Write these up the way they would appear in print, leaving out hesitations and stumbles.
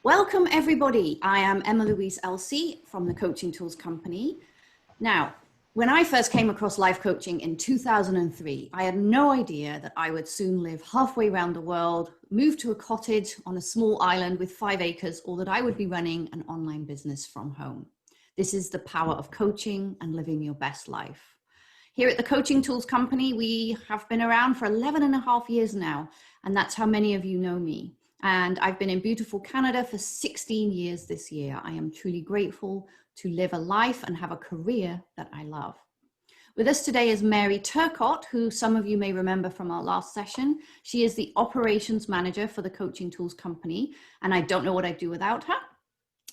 Welcome everybody. I am Emma Louise Elsey from the Coaching Tools Company. Now, when I first came across life coaching in 2003, I had no idea that I would soon live halfway around the world, move to a cottage on a small island with 5 acres, or that I would be running an online business from home. This is the power of coaching and living your best life. Here at the Coaching Tools Company, we have been around for 11 and a half years now, and that's how many of you know me. And I've been in beautiful Canada for 16 years this year. I am truly grateful to live a life and have a career that I love. With us today is Mary Turcott, who some of you may remember from our last session. She is the operations manager for the Coaching Tools Company, and I don't know what I'd do without her.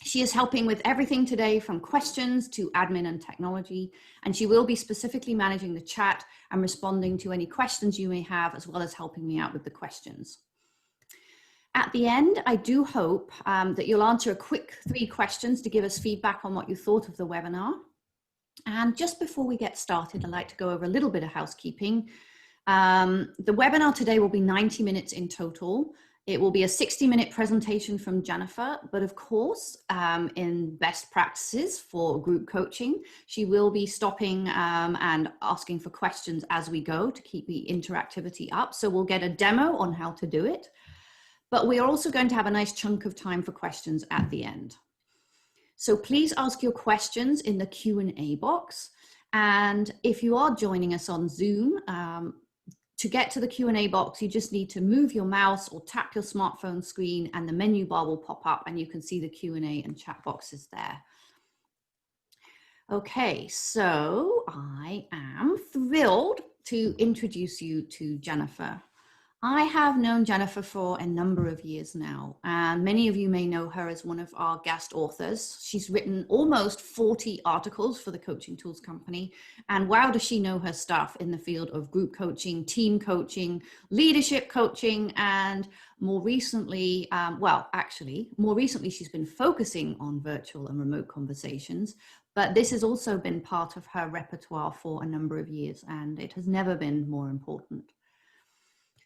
She is helping with everything today from questions to admin and technology, and she will be specifically managing the chat and responding to any questions you may have, as well as helping me out with the questions. At the end, I do hope that you'll answer a quick 3 questions to give us feedback on what you thought of the webinar. And just before we get started, I'd like to go over a little bit of housekeeping. The webinar today will be 90 minutes in total. It will be a 60-minute presentation from Jennifer, but of course, in best practices for group coaching, she will be stopping and asking for questions as we go to keep the interactivity up. So we'll get a demo on how to do it, but we are also going to have a nice chunk of time for questions at the end. So please ask your questions in the Q&A box. And if you are joining us on Zoom, to get to the Q&A box, you just need to move your mouse or tap your smartphone screen and the menu bar will pop up and you can see the Q&A and chat boxes there. Okay, so I am thrilled to introduce you to Jennifer. I have known Jennifer for a number of years now, and many of you may know her as one of our guest authors. She's written almost 40 articles for the Coaching Tools Company, and wow, does she know her stuff in the field of group coaching, team coaching, leadership coaching, and more recently, more recently she's been focusing on virtual and remote conversations, but this has also been part of her repertoire for a number of years, and it has never been more important.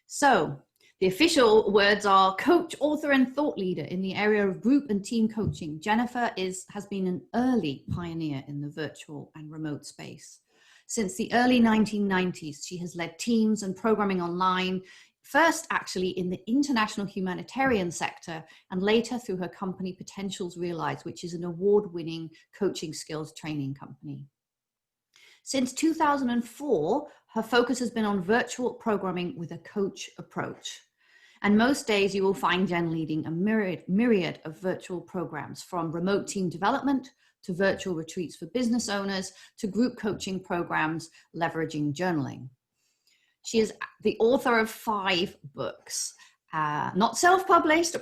So the official words are coach, author, and thought leader in the area of group and team coaching. Jennifer has been an early pioneer in the virtual and remote space. Since the early 1990s, she has led teams and programming online, first actually in the international humanitarian sector, and later through her company Potentials Realized, which is an award-winning coaching skills training company. Since 2004, her focus has been on virtual programming with a coach approach. And most days you will find Jen leading a myriad of virtual programs, from remote team development to virtual retreats for business owners to group coaching programs leveraging journaling. She is the author of 5 books, not self-published,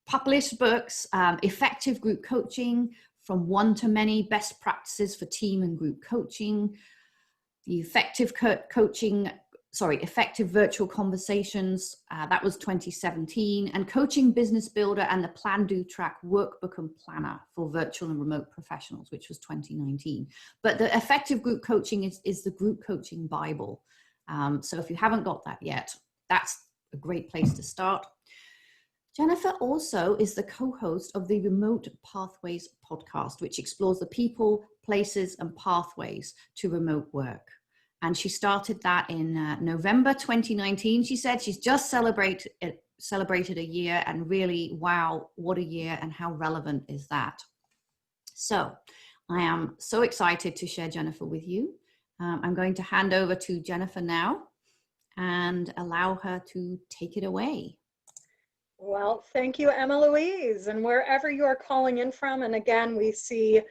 published books, Effective Group Coaching, From One to Many, Best Practices for Team and Group Coaching, the Effective Virtual Conversations, that was 2017, and Coaching Business Builder and the Plan, Do, Track Workbook and Planner for Virtual and Remote Professionals, which was 2019. But the Effective Group Coaching is the Group Coaching Bible. So if you haven't got that yet, that's a great place to start. Jennifer also is the co-host of the Remote Pathways podcast, which explores the people, places, and pathways to remote work. And she started that in November 2019. She said she's just celebrated a year, and really, wow, what a year, and how relevant is that? So I am so excited to share Jennifer with you. I'm going to hand over to Jennifer now and allow her to take it away. Well, thank you, Emma Louise, and wherever you're calling in from. And again, we see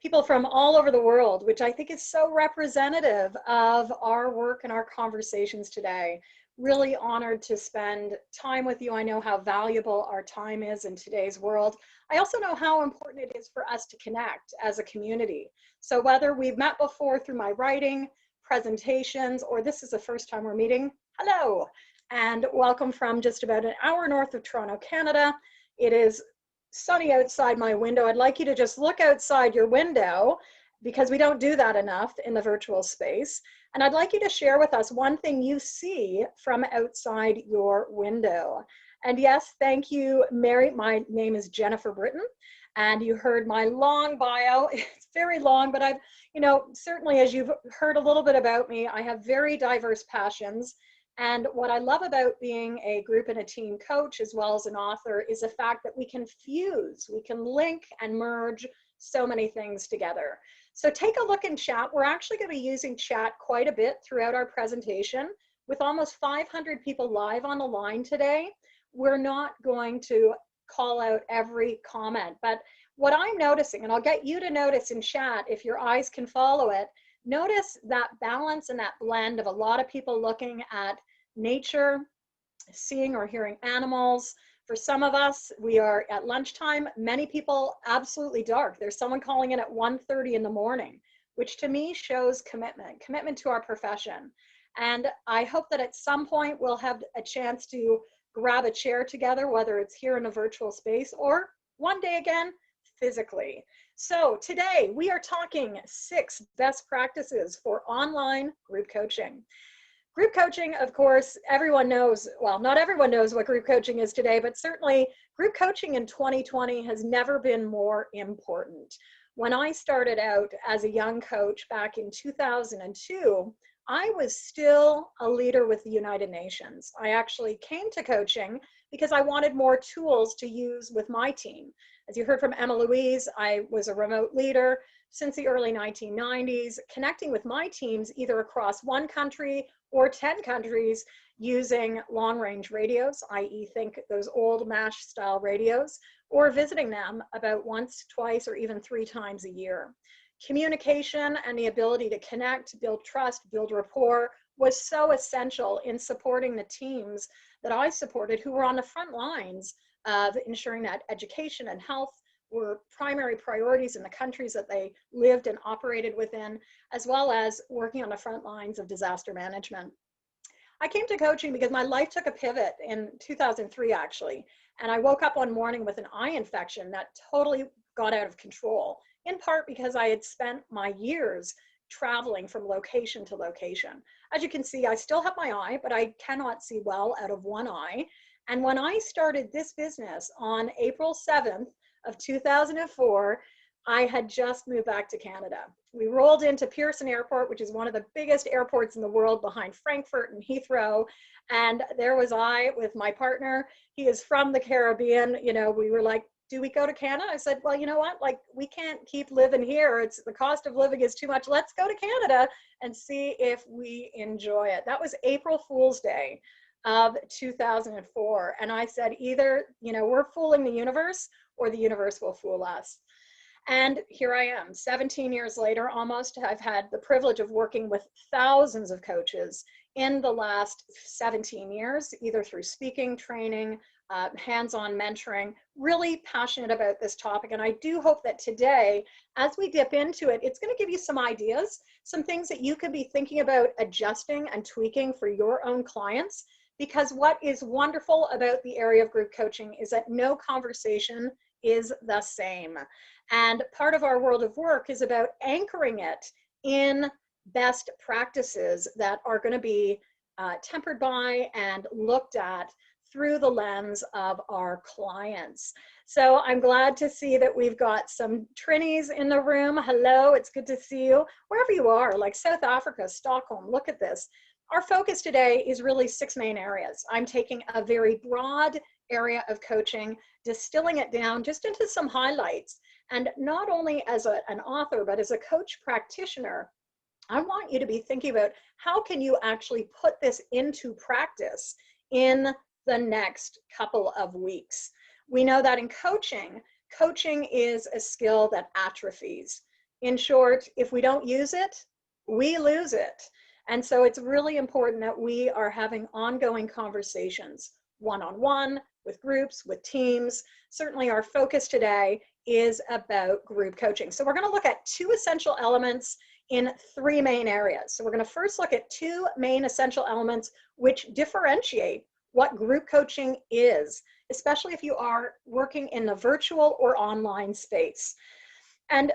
people from all over the world, which I think is so representative of our work and our conversations today. Really honored to spend time with you. I know how valuable our time is in today's world. I also know how important it is for us to connect as a community. So whether we've met before through my writing, presentations, or this is the first time we're meeting, hello. And welcome from just about an hour north of Toronto, Canada. It is sunny outside my window. I'd like you to just look outside your window, because we don't do that enough in the virtual space. And I'd like you to share with us one thing you see from outside your window. And yes, thank you, Mary. My name is Jennifer Britton, and you heard my long bio. It's very long, but I've, certainly as you've heard a little bit about me, I have very diverse passions. And what I love about being a group and a team coach, as well as an author, is the fact that we can fuse, we can link and merge so many things together. So take a look in chat. We're actually going to be using chat quite a bit throughout our presentation. With almost 500 people live on the line today, we're not going to call out every comment, but what I'm noticing, and I'll get you to notice in chat if your eyes can follow it, notice that balance and that blend of a lot of people looking at nature, seeing or hearing animals. For some of us, we are at lunchtime. Many people absolutely dark. There's someone calling in at 1:30 in the morning, which to me shows commitment to our profession. And I hope that at some point we'll have a chance to grab a chair together, whether it's here in a virtual space or one day again, physically. So today we are talking 6 best practices for online group coaching. Group coaching, of course, everyone knows, well, not everyone knows what group coaching is today, but certainly group coaching in 2020 has never been more important. When I started out as a young coach back in 2002, I was still a leader with the United Nations. I actually came to coaching because I wanted more tools to use with my team. As you heard from Emma Louise, I was a remote leader since the early 1990s, connecting with my teams either across one country or 10 countries using long-range radios, i.e. think those old MASH style radios, or visiting them about once, twice, or even 3 times a year. Communication and the ability to connect, build trust, build rapport was so essential in supporting the teams that I supported who were on the front lines of ensuring that education and health were primary priorities in the countries that they lived and operated within, as well as working on the front lines of disaster management. I came to coaching because my life took a pivot in 2003, actually, and I woke up one morning with an eye infection that totally got out of control, in part because I had spent my years traveling from location to location. As you can see, I still have my eye, but I cannot see well out of one eye. And when I started this business on April 7th of 2004, I had just moved back to Canada. We rolled into Pearson Airport, which is one of the biggest airports in the world behind Frankfurt and Heathrow. And there was I with my partner. He is from the Caribbean. We were like, do we go to Canada? I said, well, you know what? Like, we can't keep living here. The cost of living is too much. Let's go to Canada and see if we enjoy it. That was April Fool's Day of 2004. And I said, either, we're fooling the universe or the universe will fool us. And here I am, 17 years later, almost. I've had the privilege of working with thousands of coaches in the last 17 years, either through speaking, training, hands-on mentoring, really passionate about this topic. And I do hope that today, as we dip into it, it's going to give you some ideas, some things that you could be thinking about adjusting and tweaking for your own clients. Because what is wonderful about the area of group coaching is that no conversation is the same. And part of our world of work is about anchoring it in best practices that are going to be tempered by and looked at through the lens of our clients. So I'm glad to see that we've got some Trinis in the room. Hello, it's good to see you. Wherever you are, like South Africa, Stockholm, look at this. Our focus today is really 6 main areas. I'm taking a very broad area of coaching, distilling it down just into some highlights. And not only as an author, but as a coach practitioner, I want you to be thinking about how can you actually put this into practice in the next couple of weeks. We know that in coaching is a skill that atrophies. In short, if we don't use it, we lose it. And so it's really important that we are having ongoing conversations, one-on-one, with groups, with teams. Certainly our focus today is about group coaching. So we're going to look at 2 essential elements in 3 main areas. So we're going to first look at 2 main essential elements which differentiate what group coaching is, especially if you are working in the virtual or online space. And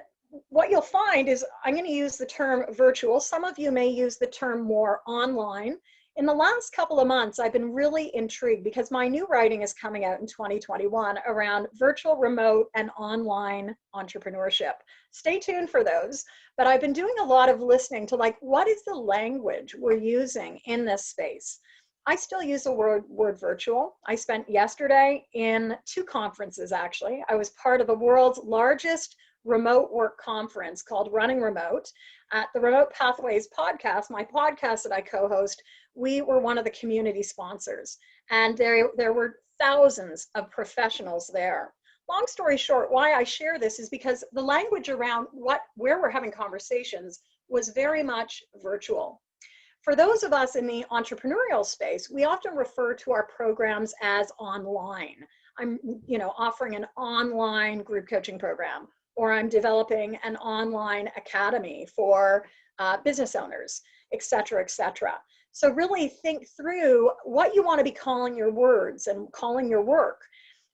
what you'll find is I'm going to use the term virtual. Some of you may use the term more online. In the last couple of months, I've been really intrigued because my new writing is coming out in 2021 around virtual, remote, and online entrepreneurship. Stay tuned for those. But I've been doing a lot of listening to like, what is the language we're using in this space? I still use the word virtual. I spent yesterday in 2 conferences, actually. I was part of the world's largest remote work conference called Running Remote. At the Remote Pathways podcast, my podcast that I co-host, we were one of the community sponsors. And there were thousands of professionals there. Long story short, why I share this is because the language around where we're having conversations was very much virtual. For those of us in the entrepreneurial space, we often refer to our programs as online. I'm, offering an online group coaching program, or I'm developing an online academy for business owners, et cetera, et cetera. So really think through what you want to be calling your words and calling your work.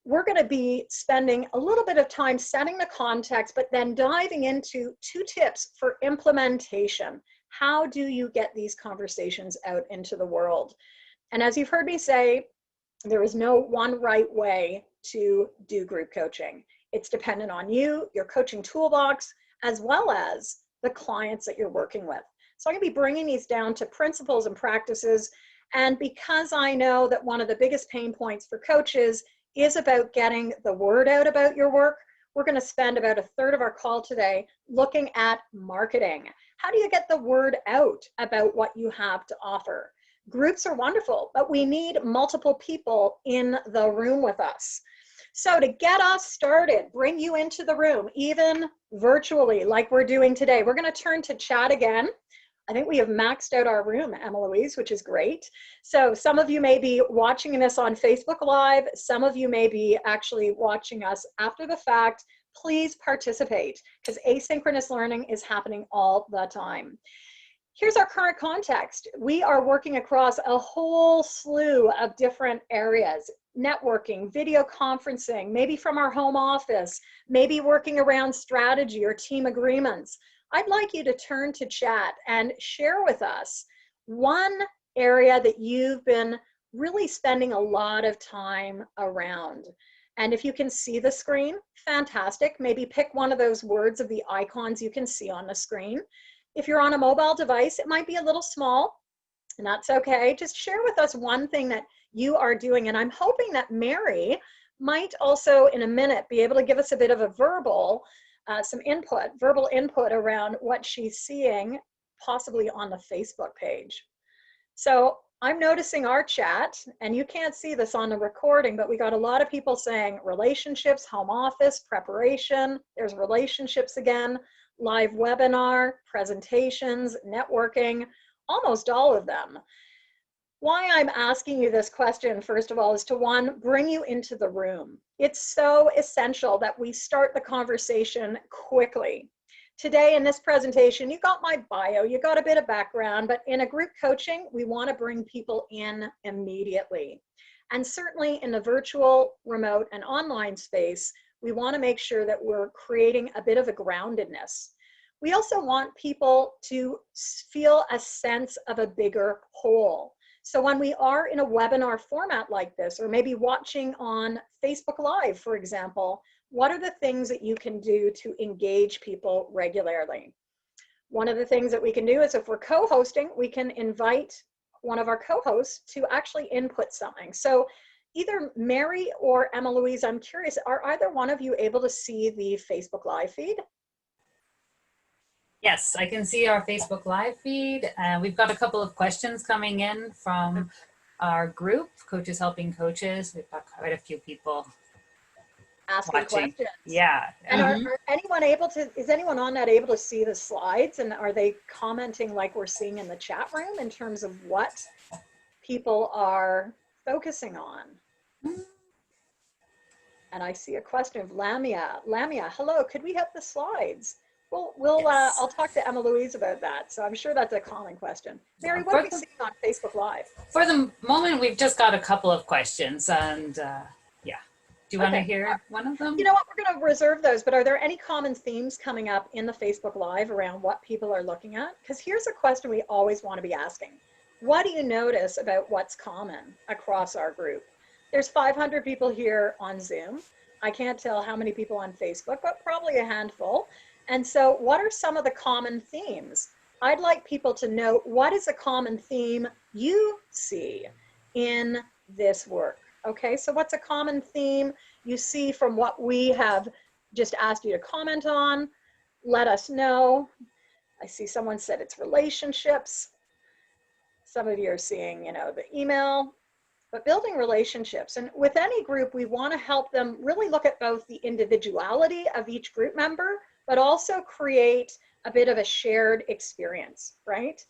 We're going to be spending a little bit of time setting the context, but then diving into 2 tips for implementation. How do you get these conversations out into the world? And as you've heard me say, there is no one right way to do group coaching. It's dependent on you, your coaching toolbox, as well as the clients that you're working with. So I'm going to be bringing these down to principles and practices. And because I know that one of the biggest pain points for coaches is about getting the word out about your work, we're going to spend about a third of our call today looking at marketing. How do you get the word out about what you have to offer? Groups are wonderful, but we need multiple people in the room with us. So to get us started, bring you into the room, even virtually like we're doing today, we're going to turn to chat again. I think we have maxed out our room, Emma Louise, which is great. So some of you may be watching this on Facebook Live. Some of you may be actually watching us after the fact. Please participate because asynchronous learning is happening all the time. Here's our current context. We are working across a whole slew of different areas. Networking, video conferencing, maybe from our home office, maybe working around strategy or team agreements. I'd like you to turn to chat and share with us one area that you've been really spending a lot of time around. And if you can see the screen, fantastic. Maybe pick one of those words of the icons you can see on the screen. If you're on a mobile device, it might be a little small, and that's okay. Just share with us one thing that you are doing. And I'm hoping that Mary might also in a minute be able to give us a bit of a verbal verbal input around what she's seeing possibly on the Facebook page. So I'm noticing our chat, and you can't see this on the recording, but we got a lot of people saying relationships, home office, preparation, there's relationships again, live webinar, presentations, networking, almost all of them. Why I'm asking you this question, first of all, is to one, bring you into the room. It's so essential that we start the conversation quickly. Today in this presentation, you got my bio, you got a bit of background, but in a group coaching, we want to bring people in immediately. And certainly in the virtual, remote, and online space, we want to make sure that we're creating a bit of a groundedness. We also want people to feel a sense of a bigger whole. So when we are in a webinar format like this, or maybe watching on Facebook Live, for example, what are the things that you can do to engage people regularly? One of the things that we can do is if we're co-hosting, we can invite one of our co-hosts to actually input something. So either Mary or Emma Louise, I'm curious, are either one of you able to see the Facebook Live feed? Yes, I can see our Facebook Live feed. We've got a couple of questions coming in from our group, Coaches Helping Coaches. We've got quite a few people asking watching. Questions. Yeah. And are anyone able to, is anyone on that able to see the slides? And are they commenting like we're seeing in the chat room in terms of what people are focusing on? And I see a question of Lamia. Lamia, hello, could we have the slides? Yes. I'll talk to Emma Louise about that. So I'm sure that's a common question. Mary, what are we seeing on Facebook Live? For the moment, we've just got a couple of questions, and yeah. Do you want to hear one of them? You know what, we're going to reserve those, but are there any common themes coming up in the Facebook Live around what people are looking at? Because here's a question we always want to be asking. what do you notice about what's common across our group? There's 500 people here on Zoom. I can't tell how many people on Facebook, but probably a handful. And so what are some of the common themes? I'd like people to know, what is a common theme you see in this work? Okay, so what's a common theme you see from what we have just asked you to comment on? Let us know. I see someone said it's relationships. Some of you are seeing, the email, but building relationships. And with any group, we want to help them really look at both the individuality of each group member, but also create a bit of a shared experience, right?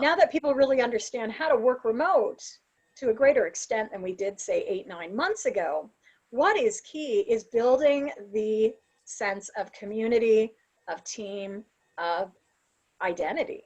Now that people really understand how to work remote to a greater extent than we did, say, 8-9 months ago, what is key is building the sense of community, of team, of identity.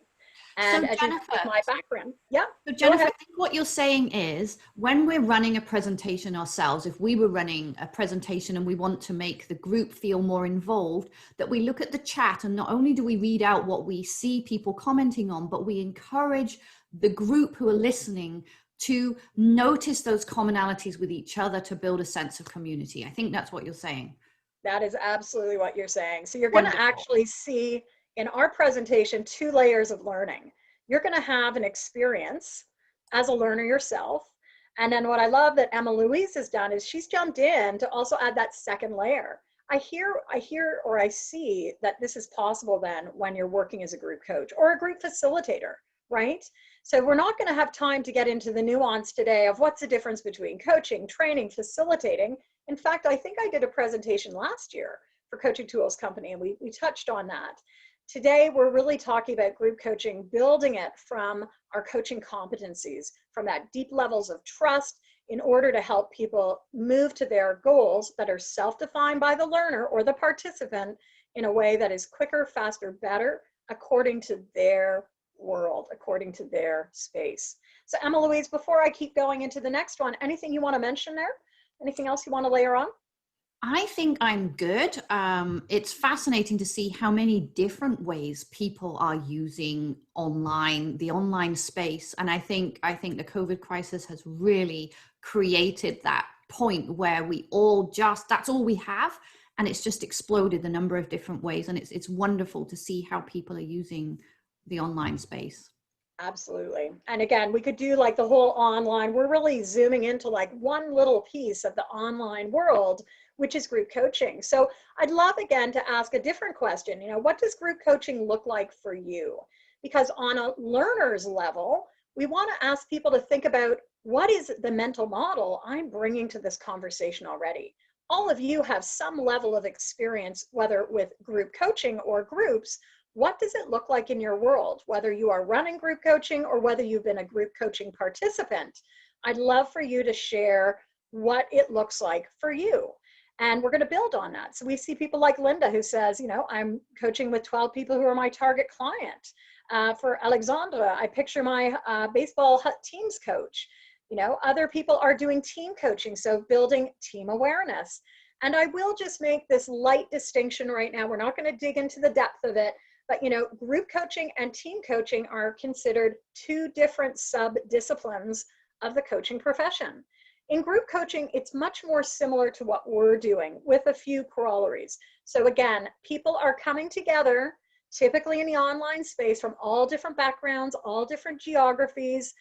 And So as you know, with my background, yeah. So Jennifer, I think what you're saying is, when we're running a presentation ourselves, if we were running a presentation and we want to make the group feel more involved, that we look at the chat and not only do we read out what we see people commenting on, but we encourage the group who are listening to notice those commonalities with each other to build a sense of community. I think that's what you're saying. That is absolutely what you're saying. So you're going to actually see in our presentation 2 layers of learning. You're going to have an experience as a learner yourself. And then what I love that Emma Louise has done is she's jumped in to also add that second layer. I hear or I see that this is possible then when you're working as a group coach or a group facilitator, right? So we're not going to have time to get into the nuance today of what's the difference between coaching, training, facilitating. In fact, I think I did a presentation last year for Coaching Tools Company, and we touched on that. Today, we're really talking about group coaching, building it from our coaching competencies, from that deep levels of trust in order to help people move to their goals that are self-defined by the learner or the participant in a way that is quicker, faster, better, according to their world, according to their space. So Emma Louise, before I keep going into the next one, anything you want to mention there? Anything else you want to layer on? I think I'm good. It's fascinating to see how many different ways people are using the online space. And I think the COVID crisis has really created that point where that's all we have. And it's just exploded the number of different ways. And it's wonderful to see how people are using the online space. Absolutely. And again, we could do like the whole online. We're really zooming into like one little piece of the online world, which is group coaching. So I'd love again to ask a different question. What does group coaching look like for you? Because on a learner's level, we want to ask people to think about, what is the mental model I'm bringing to this conversation already? All of you have some level of experience, whether with group coaching or groups. What does it look like in your world, whether you are running group coaching or whether you've been a group coaching participant? I'd love for you to share what it looks like for you. And we're going to build on that. So we see people like Linda who says, I'm coaching with 12 people who are my target client. For Alexandra, I picture my baseball teams coach. Other people are doing team coaching, so building team awareness. And I will just make this light distinction right now. We're not going to dig into the depth of it. But, group coaching and team coaching are considered 2 different sub-disciplines of the coaching profession. In group coaching, it's much more similar to what we're doing with a few corollaries. So again, people are coming together, typically in the online space, from all different backgrounds, all different geographies,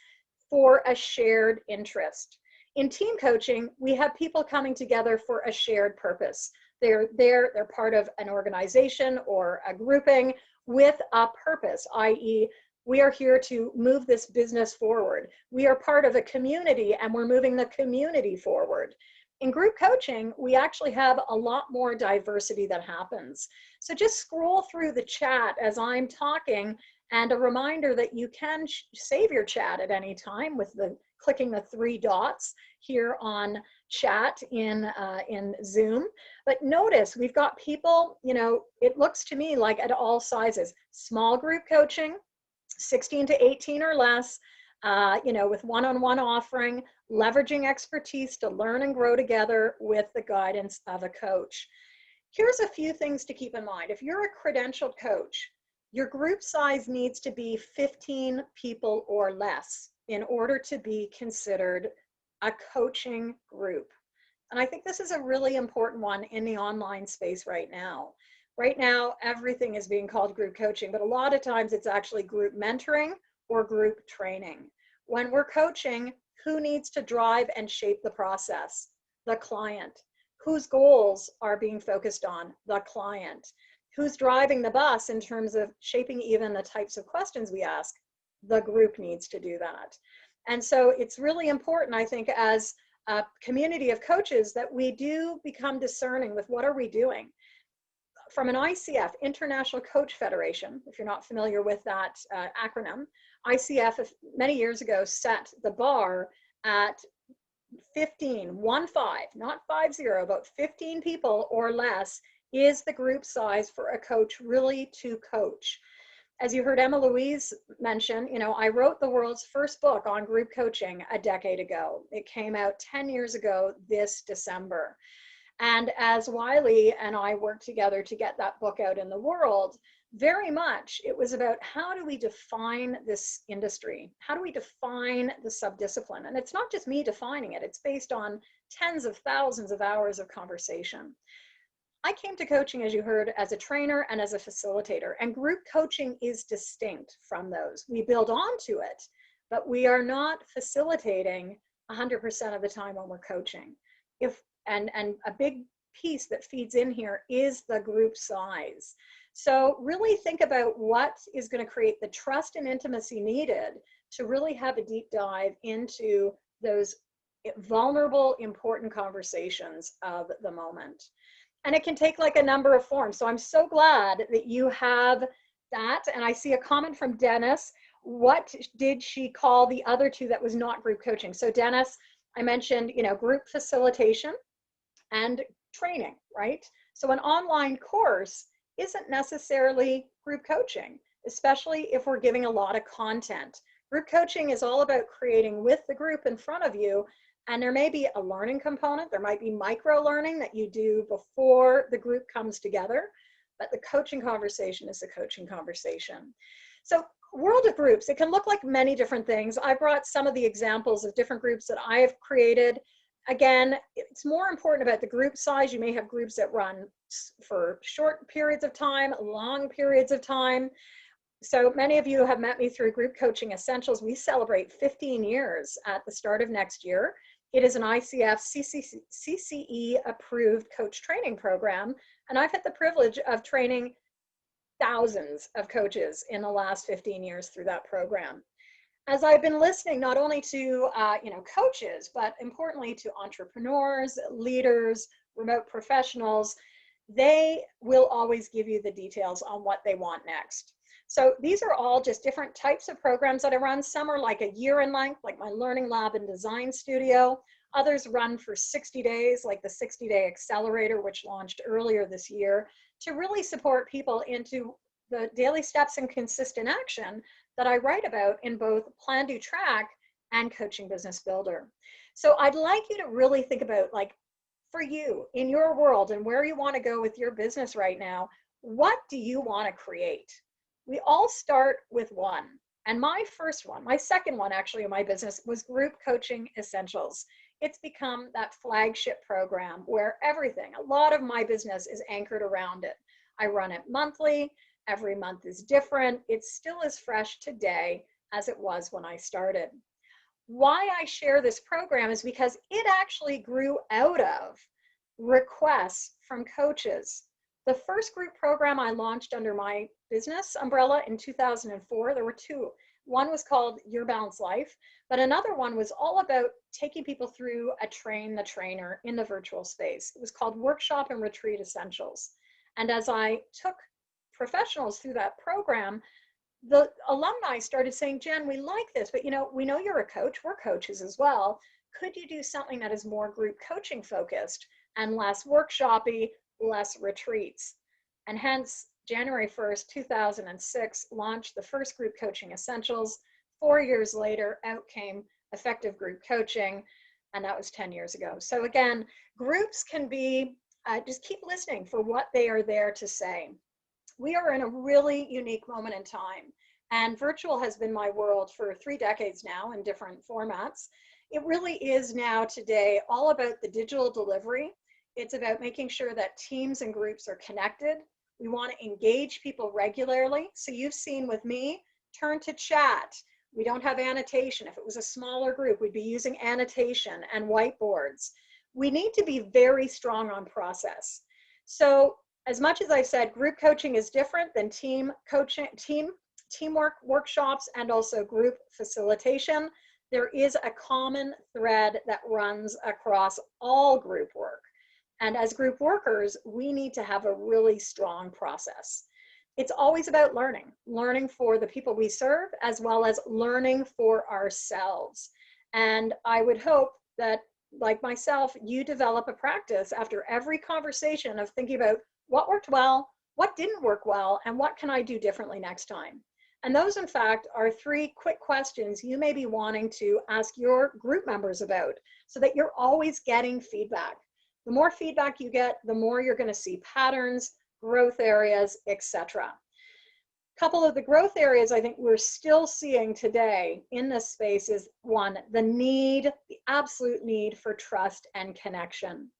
for a shared interest. In team coaching, we have people coming together for a shared purpose. They're part of an organization or a grouping with a purpose, i.e., we are here to move this business forward. We are part of a community and we're moving the community forward. In group coaching, we actually have a lot more diversity that happens. So just scroll through the chat as I'm talking, and a reminder that you can save your chat at any time with clicking the 3 dots here on chat in Zoom. But notice we've got people, it looks to me like at all sizes. Small group coaching, 16 to 18 or less, with one-on-one offering, leveraging expertise to learn and grow together with the guidance of a coach. Here's a few things to keep in mind. If you're a credentialed coach, your group size needs to be 15 people or less. in order to be considered a coaching group. And I think this is a really important one in the online space right now. Right now, everything is being called group coaching, but a lot of times it's actually group mentoring or group training. When we're coaching, who needs to drive and shape the process? The client. Whose goals are being focused on? The client. Who's driving the bus in terms of shaping even the types of questions we ask? The group needs to do that. And so it's really important, I think, as a community of coaches, that we do become discerning with what are we doing. From an ICF, International Coach Federation, if you're not familiar with that acronym, ICF many years ago set the bar at 15, not 50, but 15 people or less is the group size for a coach really to coach. As you heard Emma Louise mention, I wrote the world's first book on group coaching a decade ago. It came out 10 years ago this December. And as Wiley and I worked together to get that book out in the world, very much it was about how do we define this industry? How do we define the subdiscipline? And it's not just me defining it, it's based on tens of thousands of hours of conversation. I came to coaching, as you heard, as a trainer and as a facilitator, and group coaching is distinct from those. We build onto it, but we are not facilitating 100% of the time when we're coaching. And a big piece that feeds in here is the group size. So really think about what is going to create the trust and intimacy needed to really have a deep dive into those vulnerable, important conversations of the moment. And it can take like a number of forms. So I'm so glad that you have that. And I see a comment from Dennis. What did she call the other two that was not group coaching? So Dennis, I mentioned, group facilitation and training, right? So an online course isn't necessarily group coaching, especially if we're giving a lot of content. Group coaching is all about creating with the group in front of you. And there may be a learning component. There might be micro learning that you do before the group comes together, but the coaching conversation is the coaching conversation. So world of groups, it can look like many different things. I brought some of the examples of different groups that I have created. Again, it's more important about the group size. You may have groups that run for short periods of time, long periods of time. So many of you have met me through Group Coaching Essentials. We celebrate 15 years at the start of next year. It is an ICF CCE approved coach training program. And I've had the privilege of training thousands of coaches in the last 15 years through that program. As I've been listening not only to coaches, but importantly to entrepreneurs, leaders, remote professionals, they will always give you the details on what they want next. So these are all just different types of programs that I run. Some are like a year in length, like my Learning Lab and Design Studio. Others run for 60 days, like the 60-Day Accelerator, which launched earlier this year, to really support people into the daily steps and consistent action that I write about in both Plan, Do, Track and Coaching Business Builder. So I'd like you to really think about, like, for you, in your world and where you want to go with your business right now, what do you want to create? We all start with one. And my first one, my second one actually in my business, was Group Coaching Essentials. It's become that flagship program where everything, a lot of my business is anchored around it. I run it monthly. Every month is different. It's still as fresh today as it was when I started. Why I share this program is because it actually grew out of requests from coaches. The first group program I launched under my business umbrella in 2004, there were two. One was called Your Balanced Life, but another one was all about taking people through a train the trainer in the virtual space. It was called Workshop and Retreat Essentials. And as I took professionals through that program, the alumni started saying, Jen, we like this, but we know you're a coach, we're coaches as well. Could you do something that is more group coaching focused and less workshoppy, less retreats? And hence, January 1st, 2006, launched the first Group Coaching Essentials. 4 years later, out came Effective Group Coaching, and that was 10 years ago. So again, groups can be, just keep listening for what they are there to say. We are in a really unique moment in time. and virtual has been my world for 3 decades now in different formats. It really is now today all about the digital delivery. It's about making sure that teams and groups are connected. We want to engage people regularly. So you've seen with me, turn to chat. We don't have annotation. If it was a smaller group, we'd be using annotation and whiteboards. We need to be very strong on process. So as much as I said, group coaching is different than team coaching, teamwork workshops, and also group facilitation. There is a common thread that runs across all group work. And as group workers, we need to have a really strong process. It's always about learning for the people we serve, as well as learning for ourselves. And I would hope that, like myself, you develop a practice after every conversation of thinking about what worked well, what didn't work well, and what can I do differently next time? And those, in fact, are 3 quick questions you may be wanting to ask your group members about so that you're always getting feedback. The more feedback you get, the more you're going to see patterns, growth areas, etc. A couple of the growth areas I think we're still seeing today in this space is 1, the absolute need for trust and connection.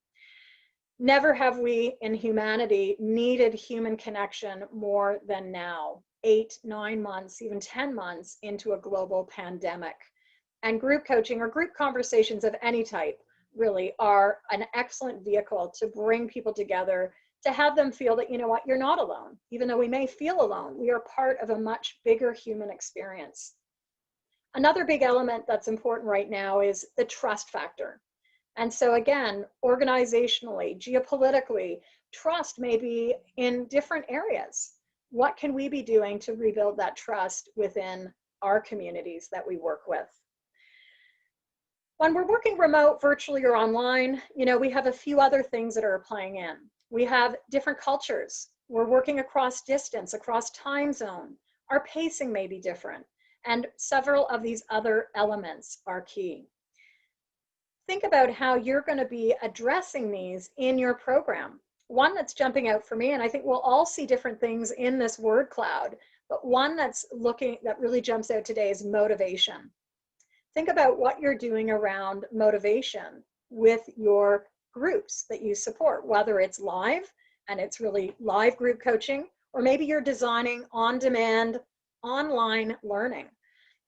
Never have we in humanity needed human connection more than now, 8, 9 months, even 10 months into a global pandemic. And group coaching or group conversations of any type really are an excellent vehicle to bring people together, to have them feel that, you know what, you're not alone. Even though we may feel alone, we are part of a much bigger human experience. Another big element that's important right now is the trust factor. And so again, organizationally, geopolitically, trust may be in different areas. What can we be doing to rebuild that trust within our communities that we work with? When we're working remote, virtually, or online, we have a few other things that are playing in. We have different cultures. We're working across distance, across time zone. Our pacing may be different, and several of these other elements are key. Think about how you're going to be addressing these in your program. One that's jumping out for me, and I think we'll all see different things in this word cloud, but one that really jumps out today is motivation. Think about what you're doing around motivation with your groups that you support, whether it's live and it's really live group coaching, or maybe you're designing on-demand online learning.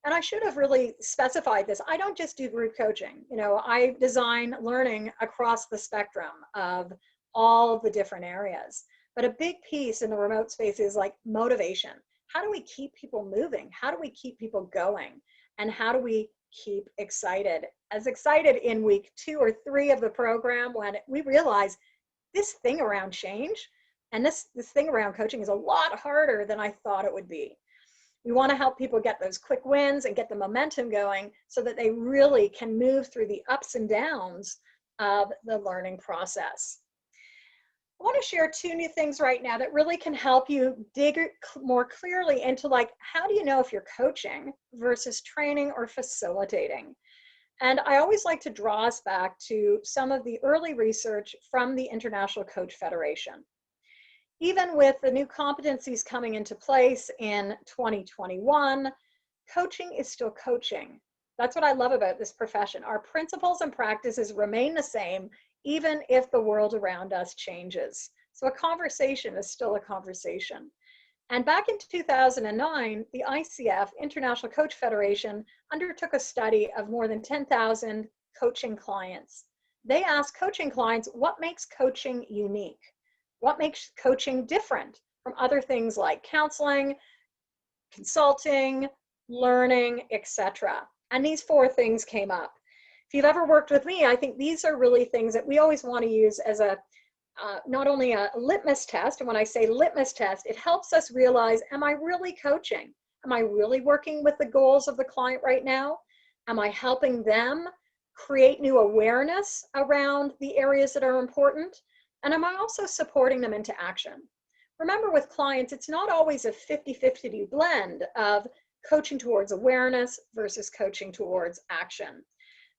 And I should have really specified this. I don't just do group coaching. I design learning across the spectrum of all the different areas. But a big piece in the remote space is like motivation. How do we keep people moving? How do we keep people going? And how do we keep excited? As excited in week 2 or 3 of the program, when we realize this thing around change and this thing around coaching is a lot harder than I thought it would be. We want to help people get those quick wins and get the momentum going so that they really can move through the ups and downs of the learning process. I want to share 2 new things right now that really can help you dig more clearly into, like, how do you know if you're coaching versus training or facilitating? And I always like to draw us back to some of the early research from the International Coach Federation. Even with the new competencies coming into place in 2021, coaching is still coaching. That's what I love about this profession. Our principles and practices remain the same, even if the world around us changes. So a conversation is still a conversation. And back in 2009, the ICF, International Coach Federation, undertook a study of more than 10,000 coaching clients. They asked coaching clients, what makes coaching unique? What makes coaching different from other things like counseling, consulting, learning, etc.? And these 4 things came up. If you've ever worked with me, I think these are really things that we always want to use as not only a litmus test, and when I say litmus test, it helps us realize, am I really coaching? Am I really working with the goals of the client right now? Am I helping them create new awareness around the areas that are important? And am I also supporting them into action? Remember, with clients, it's not always a 50-50 blend of coaching towards awareness versus coaching towards action.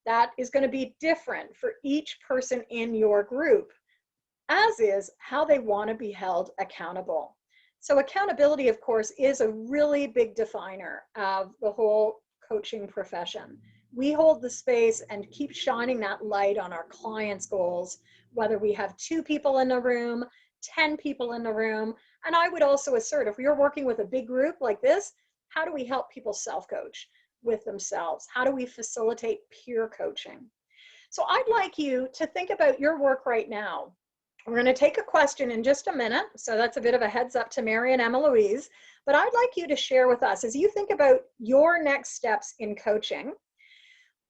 That is going to be different for each person in your group, as is how they want to be held accountable. So accountability, of course, is a really big definer of the whole coaching profession. We hold the space and keep shining that light on our clients' goals, whether we have 2 people in the room, 10 people in the room. And I would also assert, if you're working with a big group like this, how do we help people self-coach with themselves? How do we facilitate peer coaching? So I'd like you to think about your work right now. We're going to take a question in just a minute. So that's a bit of a heads up to Mary and Emma Louise. But I'd like you to share with us, as you think about your next steps in coaching,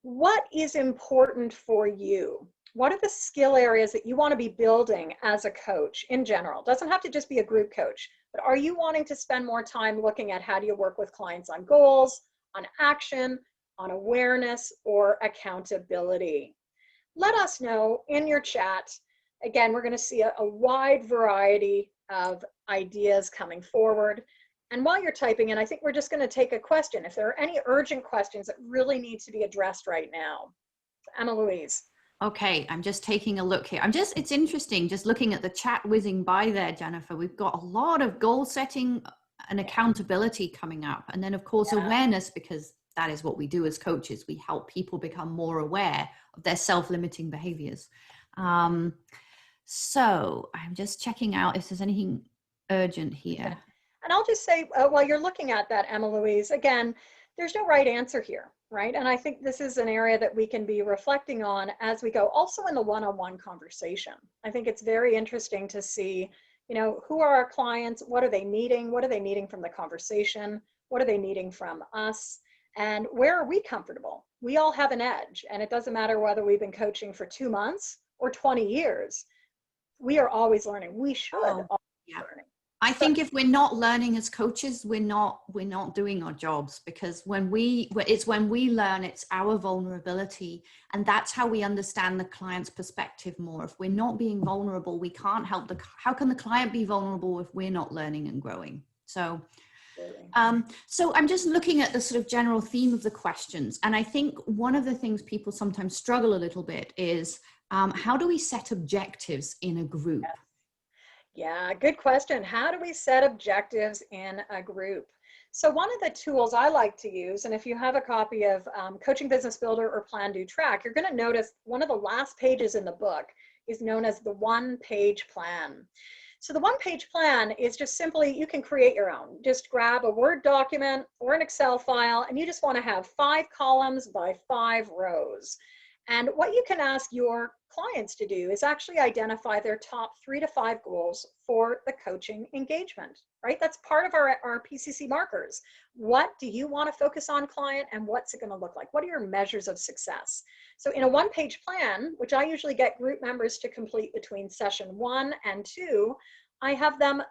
what is important for you? What are the skill areas that you want to be building as a coach in general? It doesn't have to just be a group coach, but are you wanting to spend more time looking at how do you work with clients on goals, on action, on awareness, or accountability? Let us know in your chat. Again, we're going to see a wide variety of ideas coming forward. And while you're typing in, I think we're just going to take a question. If there are any urgent questions that really need to be addressed right now. Emma Louise. Okay, I'm just taking a look here. It's interesting just looking at the chat whizzing by there, Jennifer. We've got a lot of goal setting and accountability coming up. And then of course, awareness, because that is what we do as coaches. We help people become more aware of their self-limiting behaviors. So I'm just checking out if there's anything urgent here. And I'll just say, while you're looking at that, Emma Louise, again, there's no right answer here, right? And I think this is an area that we can be reflecting on as we go, also in the one-on-one conversation. I think it's very interesting to see, you know, who are our clients? What are they needing? What are they needing from the conversation? What are they needing from us? And where are we comfortable? We all have an edge, and it doesn't matter whether we've been coaching for 2 months or 20 years. We are always learning. We should always be learning. I think if we're not learning as coaches, we're not doing our jobs, because when we learn, it's our vulnerability, and that's how we understand the client's perspective more. If we're not being vulnerable, we can't help how can the client be vulnerable if we're not learning and growing? So, so I'm just looking at the sort of general theme of the questions. And I think one of the things people sometimes struggle a little bit is, how do we set objectives in a group? Yeah, good question. How do we set objectives in a group? So one of the tools I like to use, and if you have a copy of Coaching Business Builder or Plan, Do, Track, you're going to notice one of the last pages in the book is known as the one-page plan. So the one-page plan is just simply, you can create your own. Just grab a Word document or an Excel file, and you just want to have 5 columns by 5 rows. And what you can ask your clients to do is actually identify their top 3 to 5 goals for the coaching engagement, right? That's part of our PCC markers. What do you want to focus on, client, and what's it going to look like? What are your measures of success? So in a one-page plan, which I usually get group members to complete between session 1 and 2, I have them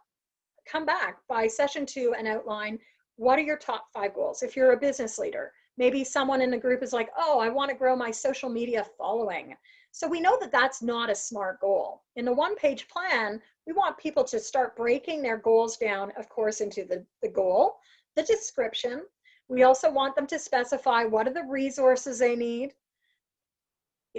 come back by session 2 and outline, what are your top 5 goals? If you're a business leader, maybe someone in the group is like, oh, I want to grow my social media following. So we know that that's not a smart goal. In the one-page plan, we want people to start breaking their goals down, of course, into the goal, the description. We also want them to specify what are the resources they need,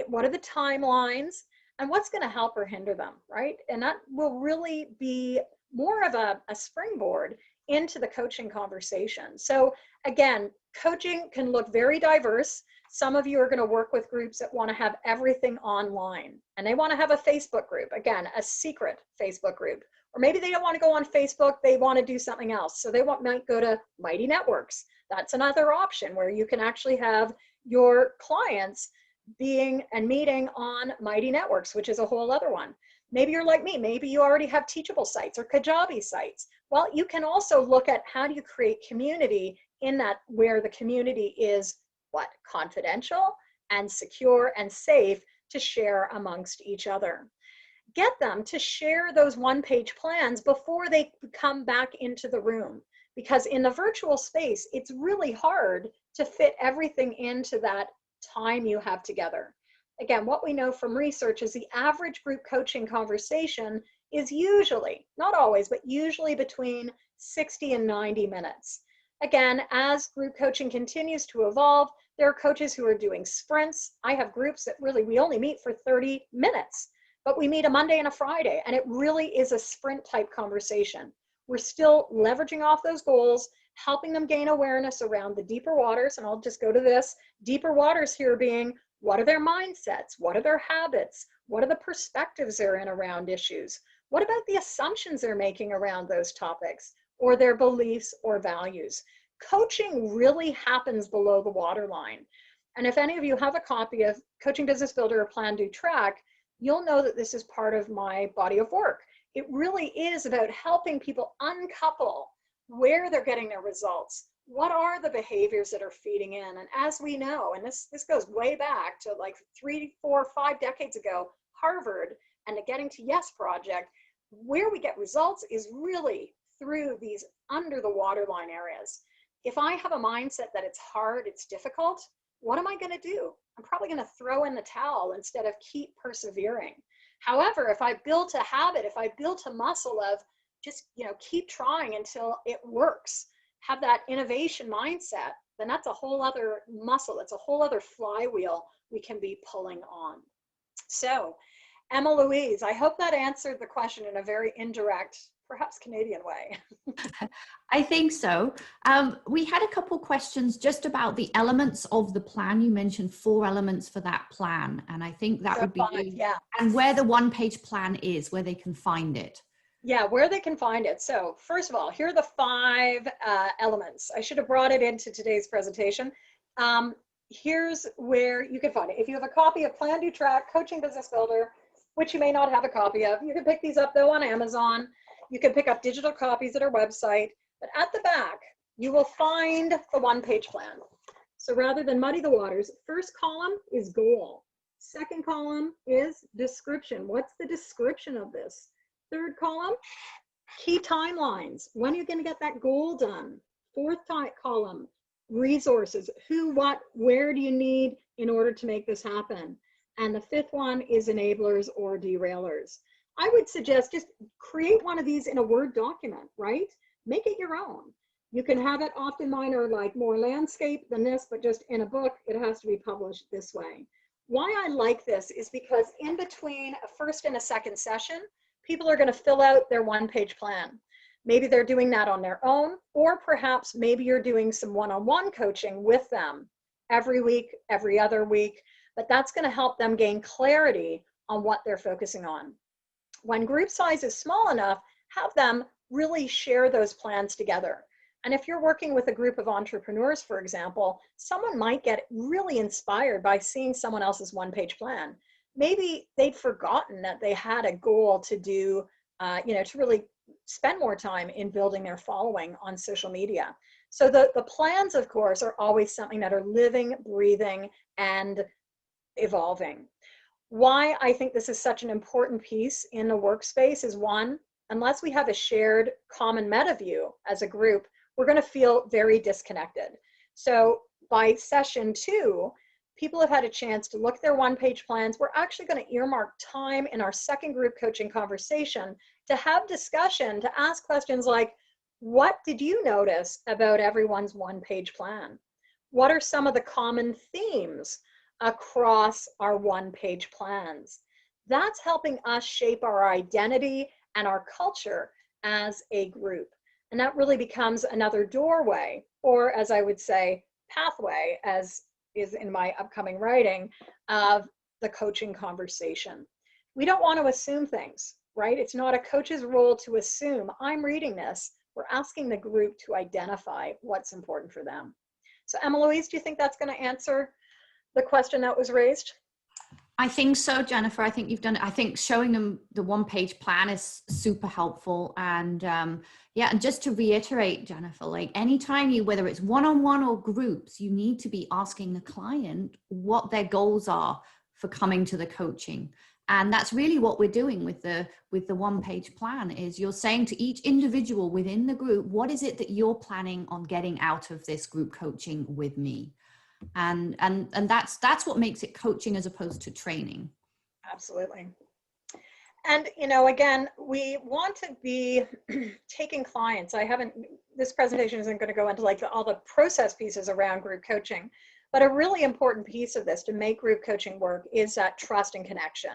what are the timelines, and what's going to help or hinder them, right? And that will really be more of a springboard into the coaching conversation. So again, coaching can look very diverse. Some of you are going to work with groups that want to have everything online, and they want to have a Facebook group, again, a secret Facebook group. Or maybe they don't want to go on Facebook, they want to do something else. So they might go to Mighty Networks. That's another option where you can actually have your clients being and meeting on Mighty Networks, which is a whole other one. Maybe you're like me, maybe you already have Teachable sites or Kajabi sites. Well, you can also look at how do you create community in that, where the community is what? Confidential and secure and safe to share amongst each other. Get them to share those one-page plans before they come back into the room, because in the virtual space, it's really hard to fit everything into that time you have together. Again, what we know from research is the average group coaching conversation is usually, not always, but usually between 60 and 90 minutes. Again, as group coaching continues to evolve, there are coaches who are doing sprints. I have groups that really, we only meet for 30 minutes, but we meet a Monday and a Friday, and it really is a sprint type conversation. We're still leveraging off those goals, helping them gain awareness around the deeper waters. And I'll just go to this. Deeper waters here being, what are their mindsets? What are their habits? What are the perspectives they're in around issues? What about the assumptions they're making around those topics, or their beliefs or values? Coaching really happens below the waterline. And if any of you have a copy of Coaching Business Builder or Plan, Do, Track, you'll know that this is part of my body of work. It really is about helping people uncouple where they're getting their results. What are the behaviors that are feeding in? And as we know, and this goes way back to like 3, 4, 5 decades ago, Harvard and the Getting to Yes project, where we get results is really through these under the waterline areas. If I have a mindset that it's hard, it's difficult, what am I going to do? I'm probably going to throw in the towel instead of keep persevering. However, if I built a habit, if I built a muscle of just, keep trying until it works, have that innovation mindset, then that's a whole other muscle. It's a whole other flywheel we can be pulling on. So, Emma Louise, I hope that answered the question in a very indirect, perhaps Canadian way. I think so. We had a couple questions just about the elements of the plan. You mentioned 4 elements for that plan. And I think that would be, yeah. And where the one-page plan is, where they can find it. Yeah, where they can find it. So first of all, here are the 5 elements. I should have brought it into today's presentation. Here's where you can find it. If you have a copy of Plan, Do, Track, Coaching Business Builder, which you may not have a copy of, you can pick these up though on Amazon. You can pick up digital copies at our website. But at the back, you will find the one-page plan. So rather than muddy the waters, first column is goal. Second column is description. What's the description of this? Third column, key timelines. When are you going to get that goal done? Fourth column, resources. Who, what, where do you need in order to make this happen? And the 5th one is enablers or derailers. I would suggest just create one of these in a Word document, right? Make it your own. You can have it, often mine are like more landscape than this, but just in a book, it has to be published this way. Why I like this is because in between a first and a second session, people are going to fill out their one-page plan. Maybe they're doing that on their own, or perhaps maybe you're doing some one-on-one coaching with them every week, every other week, but that's going to help them gain clarity on what they're focusing on. When group size is small enough, have them really share those plans together. And if you're working with a group of entrepreneurs, for example, someone might get really inspired by seeing someone else's one-page plan. Maybe they'd forgotten that they had a goal to do, to really spend more time in building their following on social media. So the plans, of course, are always something that are living, breathing, and evolving. Why I think this is such an important piece in the workspace is, one, unless we have a shared common meta view as a group, we're going to feel very disconnected. So by session 2, people have had a chance to look at their one-page plans. We're actually going to earmark time in our second group coaching conversation to have discussion, to ask questions like, what did you notice about everyone's one-page plan? What are some of the common themes across our one-page plans? That's helping us shape our identity and our culture as a group. And that really becomes another doorway, or as I would say, pathway, as is in my upcoming writing, of the coaching conversation. We don't want to assume things, right? It's not a coach's role to assume. I'm reading this. We're asking the group to identify what's important for them. So Emma Louise, do you think that's going to answer the question that was raised? I think so, Jennifer. I think you've done it. I think showing them the one-page plan is super helpful. And yeah, and just to reiterate, Jennifer, like anytime you, whether it's one-on-one or groups, you need to be asking the client what their goals are for coming to the coaching. And that's really what we're doing with the one-page plan, is you're saying to each individual within the group, what is it that you're planning on getting out of this group coaching with me? And that's what makes it coaching as opposed to training. Absolutely. And, you know, again, we want to be taking clients. This presentation isn't going to go into like all the process pieces around group coaching, but a really important piece of this to make group coaching work is that trust and connection.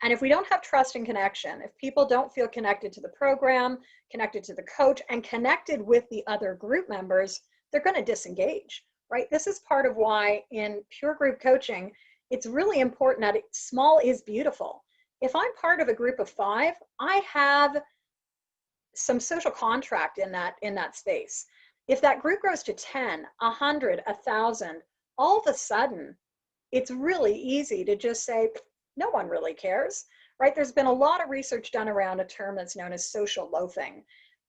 And if we don't have trust and connection, if people don't feel connected to the program, connected to the coach, and connected with the other group members, they're going to disengage, right? This is part of why in pure group coaching, it's really important that small is beautiful. If I'm part of a group of 5, I have some social contract in that space. If that group grows to 10, 100, 1,000, all of a sudden, it's really easy to just say, no one really cares, right? There's been a lot of research done around a term that's known as social loafing.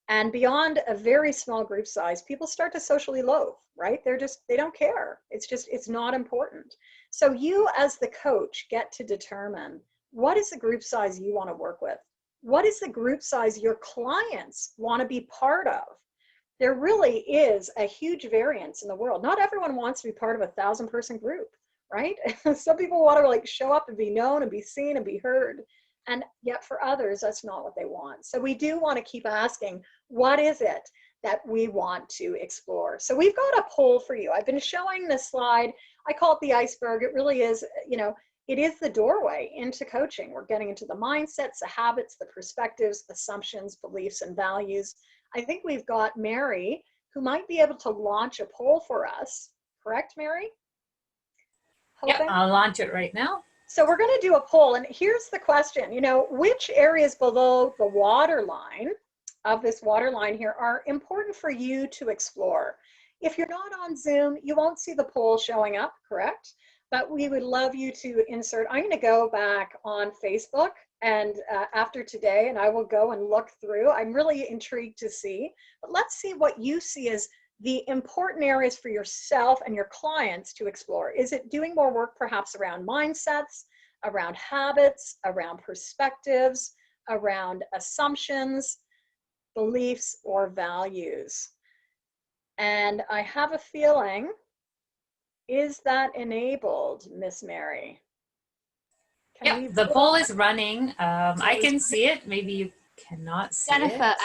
And beyond a very small group size, people start to socially loaf, right? They don't care. It's not important. So you as the coach get to determine what is the group size you want to work with? What is the group size your clients want to be part of? There really is a huge variance in the world. Not everyone wants to be part of a 1,000-person group, right? Some people want to like show up and be known and be seen and be heard. And yet for others, that's not what they want. So we do want to keep asking, what is it that we want to explore? So we've got a poll for you. I've been showing this slide. I call it the iceberg. It really is, it is the doorway into coaching. We're getting into the mindsets, the habits, the perspectives, assumptions, beliefs, and values. I think we've got Mary, who might be able to launch a poll for us. Correct, Mary? Yeah, I'll launch it right now. So we're going to do a poll, and here's the question, which areas below the waterline of this waterline here are important for you to explore? If you're not on Zoom, you won't see the poll showing up, correct? But we would love you to insert. I'm going to go back on Facebook and after today, and I will go and look through. I'm really intrigued to see, but let's see what you see as the important areas for yourself and your clients to explore. Is it doing more work perhaps around mindsets, around habits, around perspectives, around assumptions, beliefs, or values? And I have a feeling, is that enabled, Miss Mary? Yeah, the poll is running. I can see it. Maybe you cannot see Jennifer, it.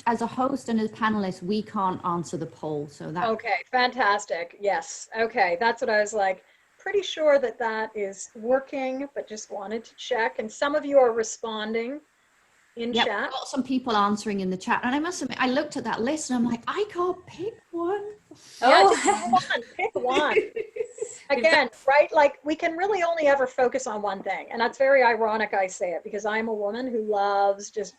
as a host and as panelist, we can't answer the poll. So that. Okay, fantastic. Yes. Okay, that's what I was like. Pretty sure that that is working, but just wanted to check. And some of you are responding in Yep, chat. I've got some people answering in the chat, and I must admit, I looked at that list and I'm like, I can't pick one. Yeah, Oh. just pick one. Pick one. Again, right? Like we can really only ever focus on one thing. And that's very ironic I say it, because I'm a woman who loves just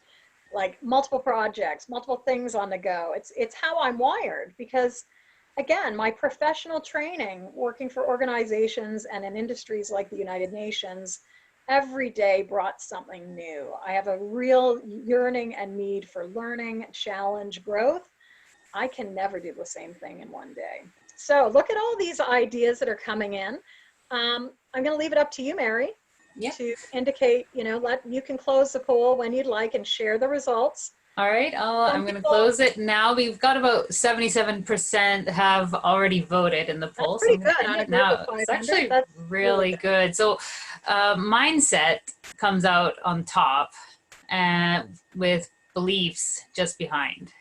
like multiple projects, multiple things on the go. It's how I'm wired, because again, my professional training working for organizations and in industries like the United Nations every day brought something new. I have a real yearning and need for learning, challenge, growth. I can never do the same thing in one day. So look at all these ideas that are coming in. I'm going to leave it up to you, Mary, to indicate, you can close the poll when you'd like and share the results. All right, I'm going to close it now. We've got about 77% have already voted in the poll. That's pretty so good on a group now. of 500. It's actually That's really good. So mindset comes out on top and with beliefs just behind.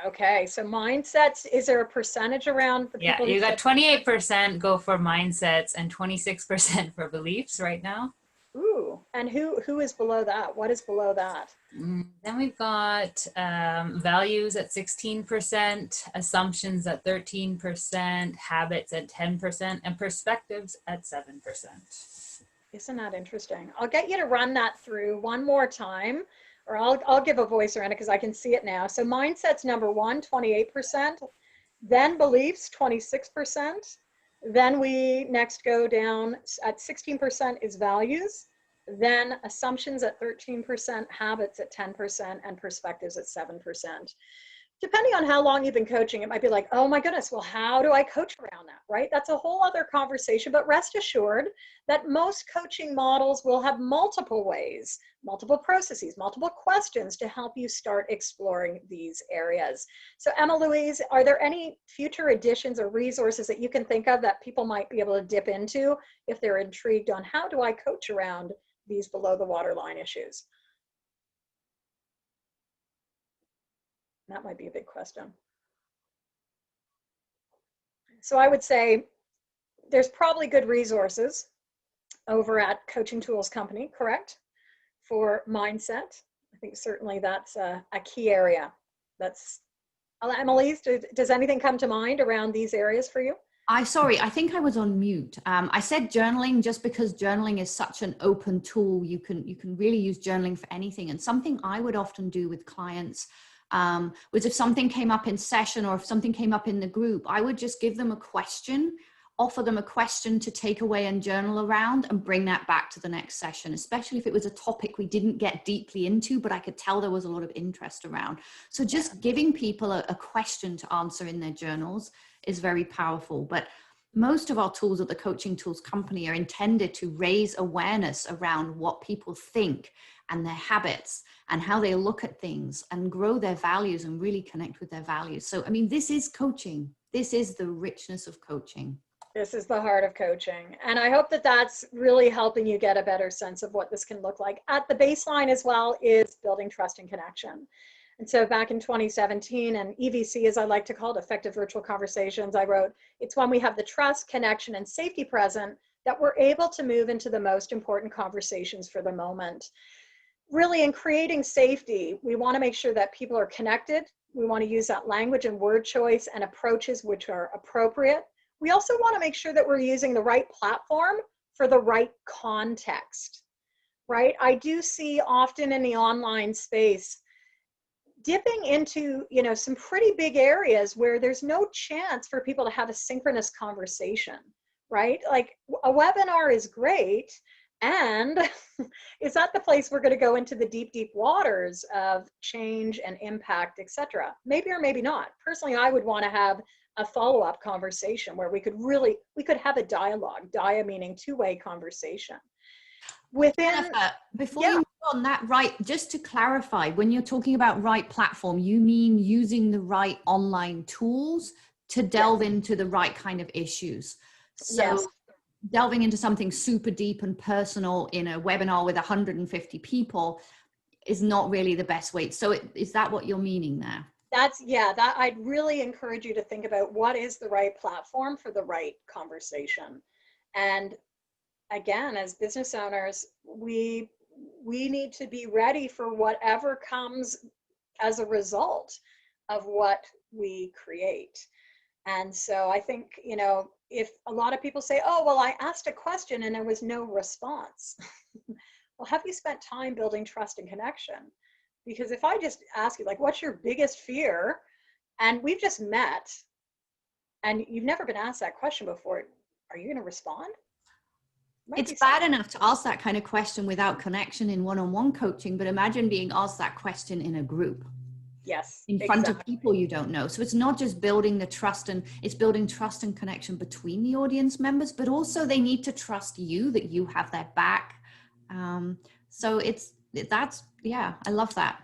Okay, so mindsets, is there a percentage around the people? Yeah, you got 28% go for mindsets and 26% for beliefs right now. Ooh, and who is below that? What is below that? Then we've got values at 16%, assumptions at 13%, habits at 10%, and perspectives at 7%. Isn't that interesting? I'll get you to run that through one more time, or I'll give a voice around it because I can see it now. So mindsets number 1, 28%, then beliefs, 26%. Then we next go down at 16% is values, then assumptions at 13%, habits at 10%, and perspectives at 7%. Depending on how long you've been coaching, it might be like, oh my goodness, well, how do I coach around that, right? That's a whole other conversation, but rest assured that most coaching models will have multiple ways, multiple processes, multiple questions to help you start exploring these areas. So Emma Louise, are there any future additions or resources that you can think of that people might be able to dip into if they're intrigued on how do I coach around these below the waterline issues? That might be a big question. So I would say there's probably good resources over at Coaching Tools Company, correct? for mindset. I think certainly that's a key area. That's, Emily, does anything come to mind around these areas for you? Sorry, I think I was on mute. I said journaling just because journaling is such an open tool. You can really use journaling for anything. And something I would often do with clients was if something came up in session or if something came up in the group, I would just give them a question, offer them a question to take away and journal around and bring that back to the next session, especially if it was a topic we didn't get deeply into, but I could tell there was a lot of interest around. So just giving people a question to answer in their journals is very powerful. But most of our tools at the Coaching Tools Company are intended to raise awareness around what people think and their habits and how they look at things and grow their values and really connect with their values. So, I mean, this is coaching. This is the richness of coaching. This is the heart of coaching. And I hope that that's really helping you get a better sense of what this can look like. At the baseline as well is building trust and connection. And so back in 2017, and EVC, as I like to call it, Effective Virtual Conversations, I wrote, it's when we have the trust, connection, and safety present that we're able to move into the most important conversations for the moment. Really, in creating safety, we want to make sure that people are connected. We want to use that language and word choice and approaches which are appropriate. We also want to make sure that we're using the right platform for the right context, right? I do see often in the online space dipping into, some pretty big areas where there's no chance for people to have a synchronous conversation, right? Like a webinar is great, and is that the place we're going to go into the deep, deep waters of change and impact, etc.? Maybe or maybe not. Personally, I would want to have a follow-up conversation where we could have a dialogue, dia meaning two-way conversation. Within, before you move on that, right, just to clarify, when you're talking about right platform, you mean using the right online tools to delve into the right kind of issues. So delving into something super deep and personal in a webinar with 150 people is not really the best way. So is that what you're meaning there? That I'd really encourage you to think about what is the right platform for the right conversation. And again, as business owners, we need to be ready for whatever comes as a result of what we create. And so I think, if a lot of people say, oh, well, I asked a question and there was no response. Well, have you spent time building trust and connection? Because if I just ask you, like, what's your biggest fear? And we've just met and you've never been asked that question before, are you going to respond? It's bad enough to ask that kind of question without connection in one-on-one coaching, but imagine being asked that question in a group. Yes. In front of people you don't know. So it's not just building the trust, and it's building trust and connection between the audience members, but also they need to trust you, that you have their back. So I love that.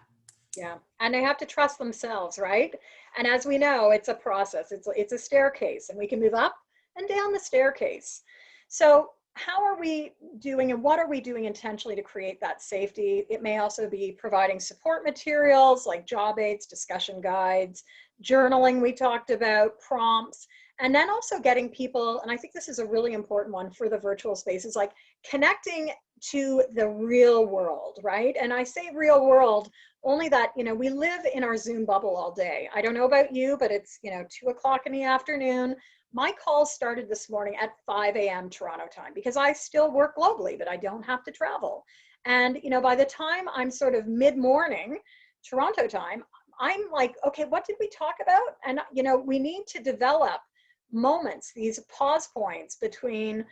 Yeah. And they have to trust themselves, right? And as we know, it's a process. It's a staircase, and we can move up and down the staircase. So how are we doing, and what are we doing intentionally to create that safety? It may also be providing support materials like job aids, discussion guides, journaling we talked about, prompts, and then also getting people, and I think this is a really important one for the virtual spaces, like connecting to the real world, right? And I say real world only that, we live in our Zoom bubble all day. I don't know about you, but it's, 2 o'clock in the afternoon. My call started this morning at 5 a.m. Toronto time because I still work globally, but I don't have to travel. And, by the time I'm sort of mid-morning Toronto time, I'm like, okay, what did we talk about? And, we need to develop moments, these pause points between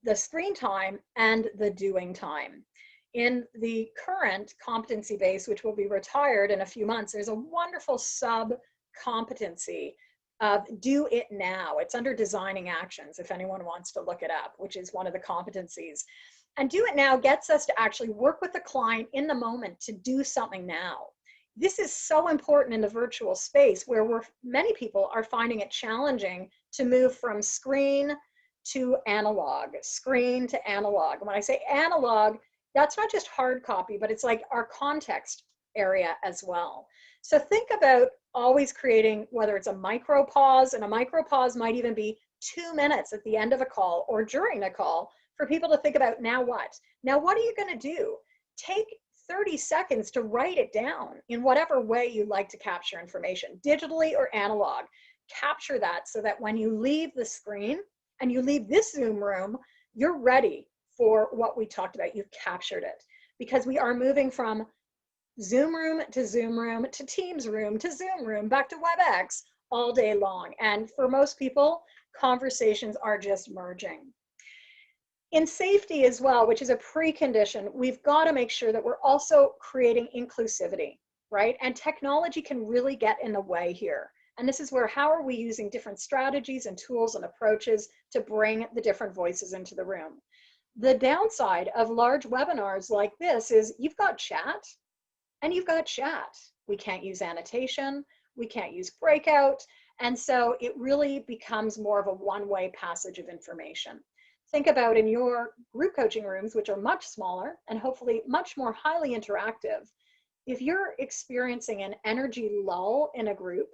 the screen time and the doing time. In the current competency base, which will be retired in a few months, there's a wonderful sub-competency of do it now. It's under designing actions, if anyone wants to look it up, which is one of the competencies. And do it now gets us to actually work with the client in the moment to do something now. This is so important in the virtual space where many people are finding it challenging to move from screen to analog, screen to analog. And when I say analog, that's not just hard copy, but it's like our context area as well. So think about always creating, whether it's a micro pause, and a micro pause might even be 2 minutes at the end of a call or during a call for people to think about, now what? Now, what are you going to do? take 30 seconds to write it down in whatever way you like to capture information, digitally or analog. Capture that so that when you leave the screen and you leave this Zoom room, you're ready for what we talked about. You've captured it, because we are moving from Zoom room to Teams room to Zoom room, back to WebEx all day long. And for most people, conversations are just merging. In safety as well, which is a precondition, we've got to make sure that we're also creating inclusivity, right? And technology can really get in the way here. And this is where, how are we using different strategies and tools and approaches to bring the different voices into the room? The downside of large webinars like this is you've got chat and you've got chat. We can't use annotation, we can't use breakout. And so it really becomes more of a one-way passage of information. Think about in your group coaching rooms, which are much smaller and hopefully much more highly interactive. If you're experiencing an energy lull in a group,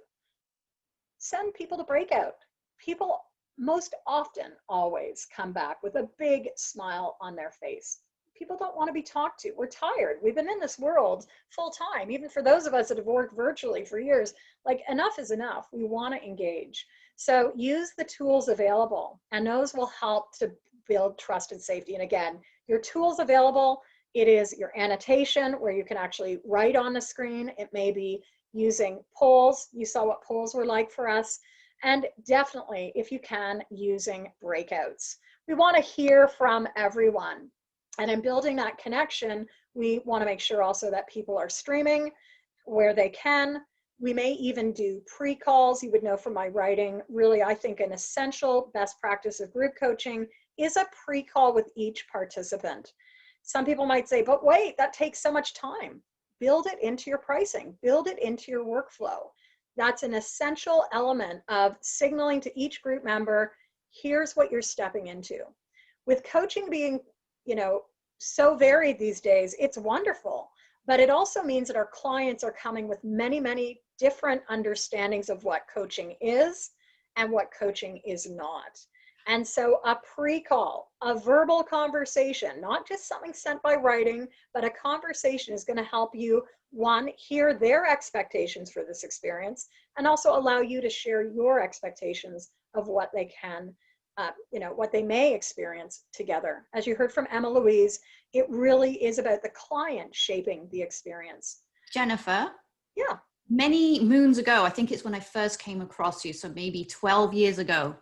send people to breakout. People most often always come back with a big smile on their face. People don't want to be talked to. We're tired. We've been in this world full time. Even for those of us that have worked virtually for years, like, enough is enough. We want to engage. So use the tools available, and those will help to build trust and safety. And again, your tools available, it is your annotation where you can actually write on the screen. It may be using polls. You saw what polls were like for us. And definitely, if you can, using breakouts. We want to hear from everyone. And in building that connection, we want to make sure also that people are streaming where they can. We may even do pre-calls. You would know from my writing, really, I think an essential best practice of group coaching is a pre-call with each participant. Some people might say, but wait, that takes so much time. Build it into your pricing, build it into your workflow. That's an essential element of signaling to each group member, here's what you're stepping into. With coaching being, so varied these days, it's wonderful, but it also means that our clients are coming with many, many different understandings of what coaching is and what coaching is not. And so a pre-call, a verbal conversation, not just something sent by writing, but a conversation is going to help you, one, hear their expectations for this experience, and also allow you to share your expectations of what they can, what they may experience together. As you heard from Emma Louise, it really is about the client shaping the experience. Jennifer? Yeah. Many moons ago, I think it's when I first came across you, so maybe 12 years ago,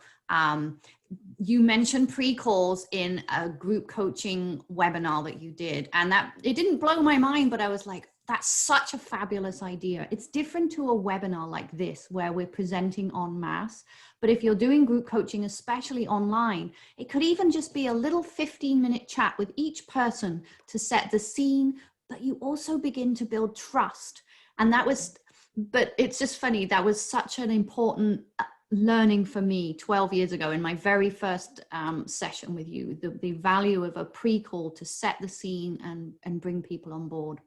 you mentioned pre-calls in a group coaching webinar that you did. And that, it didn't blow my mind, but I was like, that's such a fabulous idea. It's different to a webinar like this, where we're presenting en masse. But if you're doing group coaching, especially online, it could even just be a little 15-minute chat with each person to set the scene, but you also begin to build trust. And that was, but it's just funny, that was such an important learning for me 12 years ago in my very first session with you, the value of a pre-call to set the scene and bring people on board.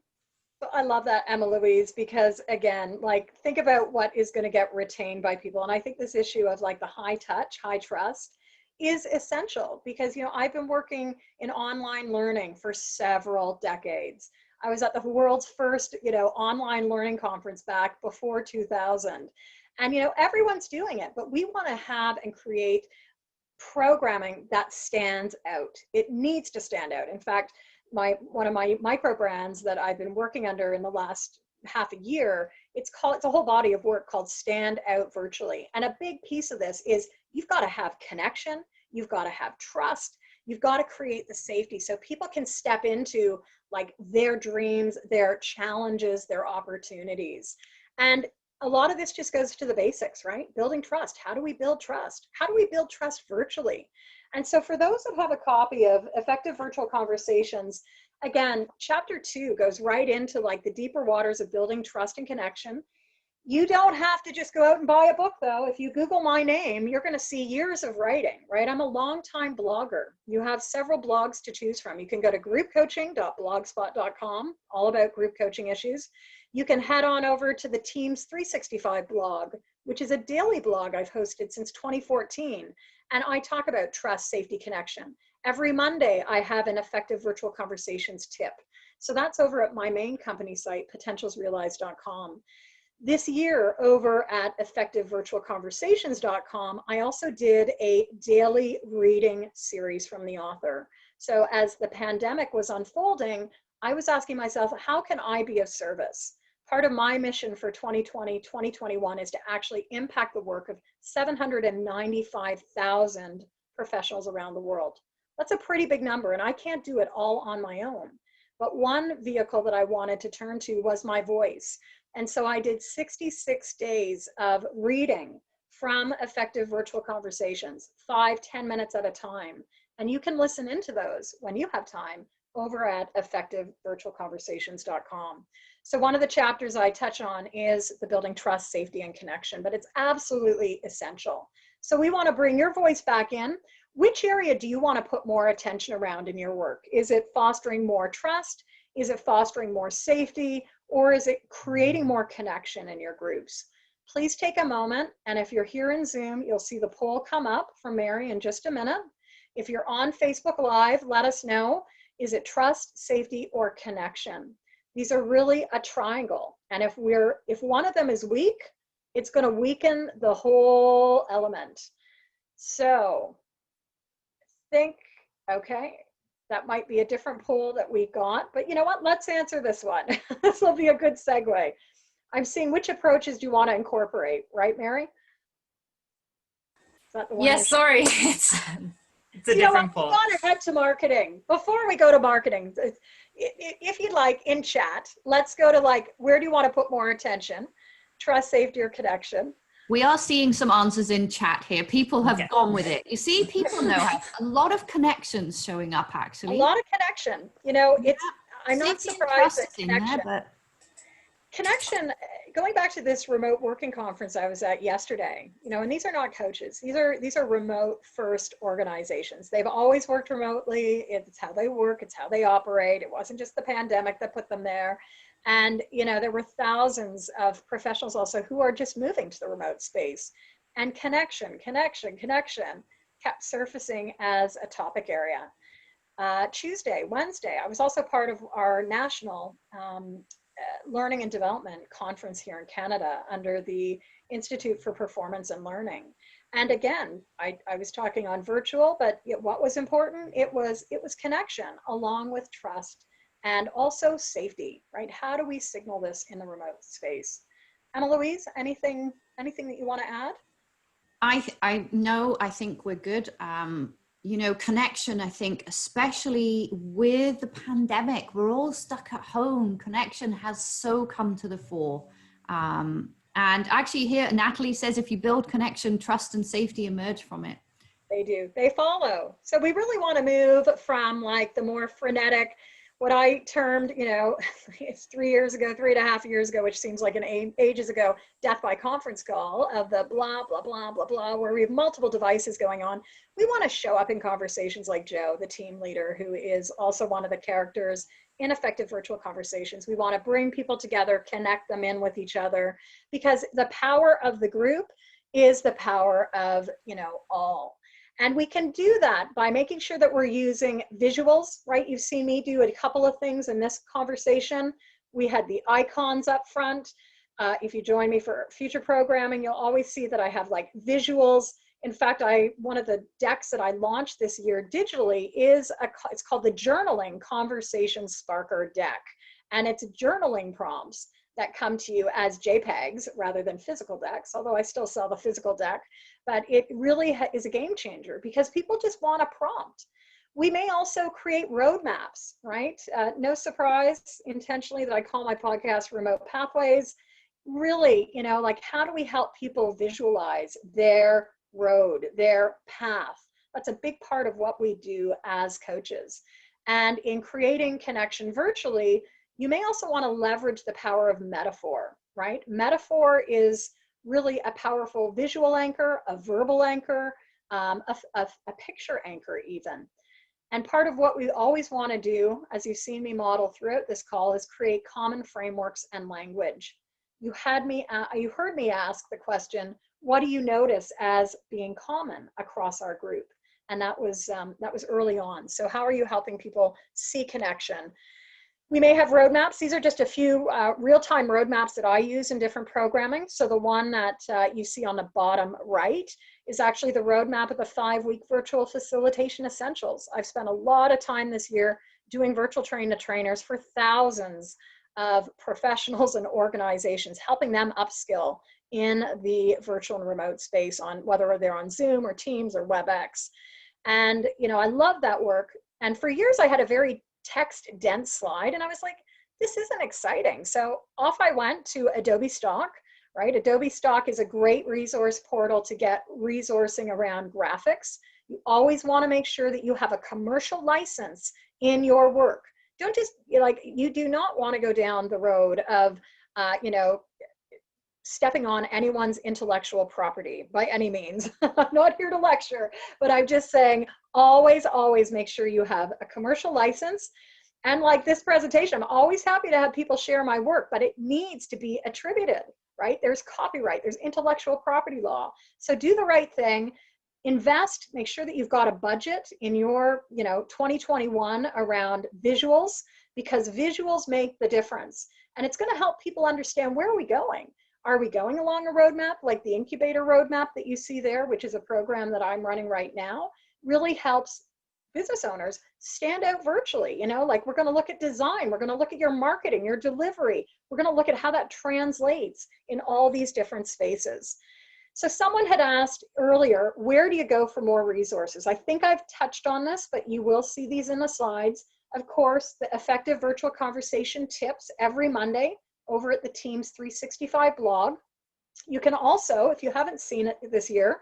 I love that, Emma Louise, because again, like, think about what is going to get retained by people. And I think this issue of like the high touch, high trust is essential because, I've been working in online learning for several decades. I was at the world's first, online learning conference back before 2000. And, everyone's doing it, but we want to have and create programming that stands out. It needs to stand out. In fact, one of my micro brands that I've been working under in the last half a year, it's a whole body of work called Stand Out Virtually. And a big piece of this is you've got to have connection, you've got to have trust, you've got to create the safety so people can step into like their dreams, their challenges, their opportunities. And a lot of this just goes to the basics, right? Building trust. How do we build trust? How do we build trust virtually? And so for those that have a copy of Effective Virtual Conversations, again, chapter 2 goes right into like the deeper waters of building trust and connection. You don't have to just go out and buy a book though. If you Google my name, you're going to see years of writing, right? I'm a longtime blogger. You have several blogs to choose from. You can go to groupcoaching.blogspot.com, all about group coaching issues. You can head on over to the Teams 365 blog, which is a daily blog I've hosted since 2014. And I talk about trust, safety, connection. Every Monday, I have an Effective Virtual Conversations tip. So that's over at my main company site, potentialsrealized.com. This year over at effectivevirtualconversations.com, I also did a daily reading series from the author. So as the pandemic was unfolding, I was asking myself, how can I be of service? Part of my mission for 2020, 2021 is to actually impact the work of 795,000 professionals around the world. That's a pretty big number, and I can't do it all on my own. But one vehicle that I wanted to turn to was my voice. And so I did 66 days of reading from Effective Virtual Conversations, 5-10 minutes at a time. And you can listen into those when you have time over at effectivevirtualconversations.com. So one of the chapters I touch on is the building trust, safety, and connection, but it's absolutely essential. So we want to bring your voice back in. Which area do you want to put more attention around in your work? Is it fostering more trust? Is it fostering more safety? Or is it creating more connection in your groups? Please take a moment, and if you're here in Zoom, you'll see the poll come up from Mary in just a minute. If you're on Facebook Live, let us know, is it trust, safety, or connection? These are really a triangle, and if one of them is weak, it's going to weaken the whole element. So think, okay, that might be a different poll that we got, but you know what? Let's answer this one. This will be a good segue. I'm seeing which approaches do you want to incorporate, right, Mary? Is that the one? Yes, sorry. It's a different poll. We want to head to marketing. Before we go to marketing, if you'd like, in chat, let's go to like, where do you want to put more attention? Trust, safety, or connection? We are seeing some answers in chat here. People have gone with it. You see, people know how a lot of connections showing up, actually. A lot of connection. You know, it's, I'm not surprised that connection, going back to this remote working conference I was at yesterday, you know, and these are not coaches. These are remote first organizations. They've always worked remotely. It's how they work. It's how they operate. It wasn't just the pandemic that put them there. And, you know, there were thousands of professionals also who are just moving to the remote space. And connection kept surfacing as a topic area. Tuesday, Wednesday, I was also part of our national learning and development conference here in Canada under the Institute for Performance and Learning. And again, I was talking on virtual, but what was important? It was connection along with trust. And also safety, right? How do we signal this in the remote space? Emma Louise, anything that you want to add? I think we're good. You know, connection, I think, especially with the pandemic, we're all stuck at home. Connection has so come to the fore. And actually here, Natalie says, if you build connection, trust and safety emerge from it. They do, they follow. So we really want to move from like the more frenetic, what I termed, you know, it's 3.5 years ago, which seems like ages ago, death by conference call of the blah, blah, blah, blah, blah, where we have multiple devices going on. We want to show up in conversations like Joe, the team leader, who is also one of the characters in Effective Virtual Conversations. We want to bring people together, connect them in with each other, because the power of the group is the power of, you know, all. And we can do that by making sure that we're using visuals, right? You've seen me do a couple of things in this conversation. We had the icons up front. If you join me for future programming, you'll always see that I have like visuals. In fact, one of the decks that I launched this year digitally is it's called the Journaling Conversation Sparker deck. And it's journaling prompts that come to you as JPEGs rather than physical decks, although I still sell the physical deck. But it really is a game changer because people just want a prompt. We may also create roadmaps, right? No surprise intentionally that I call my podcast Remote Pathways. Really, you know, like how do we help people visualize their road, their path? That's a big part of what we do as coaches. And in creating connection virtually, you may also want to leverage the power of metaphor, right? Metaphor is really a powerful visual anchor, a verbal anchor, a picture anchor even. And part of what we always want to do, as you've seen me model throughout this call, is create common frameworks and language. You heard me ask the question, what do you notice as being common across our group? And that was early on. So how are you helping people see connection? We may have roadmaps. These are just a few real-time roadmaps that I use in different programming. So the one that you see on the bottom right is actually the roadmap of the 5-week virtual facilitation essentials. I've spent a lot of time this year doing virtual train-the-trainers for thousands of professionals and organizations, helping them upskill in the virtual and remote space, on whether they're on Zoom or Teams or WebEx. And, you know, I love that work. And for years I had a very text dense slide, and I was like, this isn't exciting. So off I went to Adobe Stock, right? Adobe Stock is a great resource portal to get resourcing around graphics. You always want to make sure that you have a commercial license in your work. Don't just, you do not want to go down the road of, you know, stepping on anyone's intellectual property by any means. I'm not here to lecture, but I'm just saying, always, always make sure you have a commercial license. And like this presentation, I'm always happy to have people share my work, but it needs to be attributed, right? There's copyright, there's intellectual property law. So do the right thing, invest, make sure that you've got a budget in your, you know, 2021 around visuals, because visuals make the difference. And it's going to help people understand, where are we going? Are we going along a roadmap like the incubator roadmap that you see there, which is a program that I'm running right now, really helps business owners stand out virtually. You know, like, we're going to look at design, we're going to look at your marketing, your delivery, we're going to look at how that translates in all these different spaces. So someone had asked earlier, where do you go for more resources? I think I've touched on this, but you will see these in the slides. Of course, the effective virtual conversation tips every Monday over at the Teams 365 blog. You can also, if you haven't seen it this year,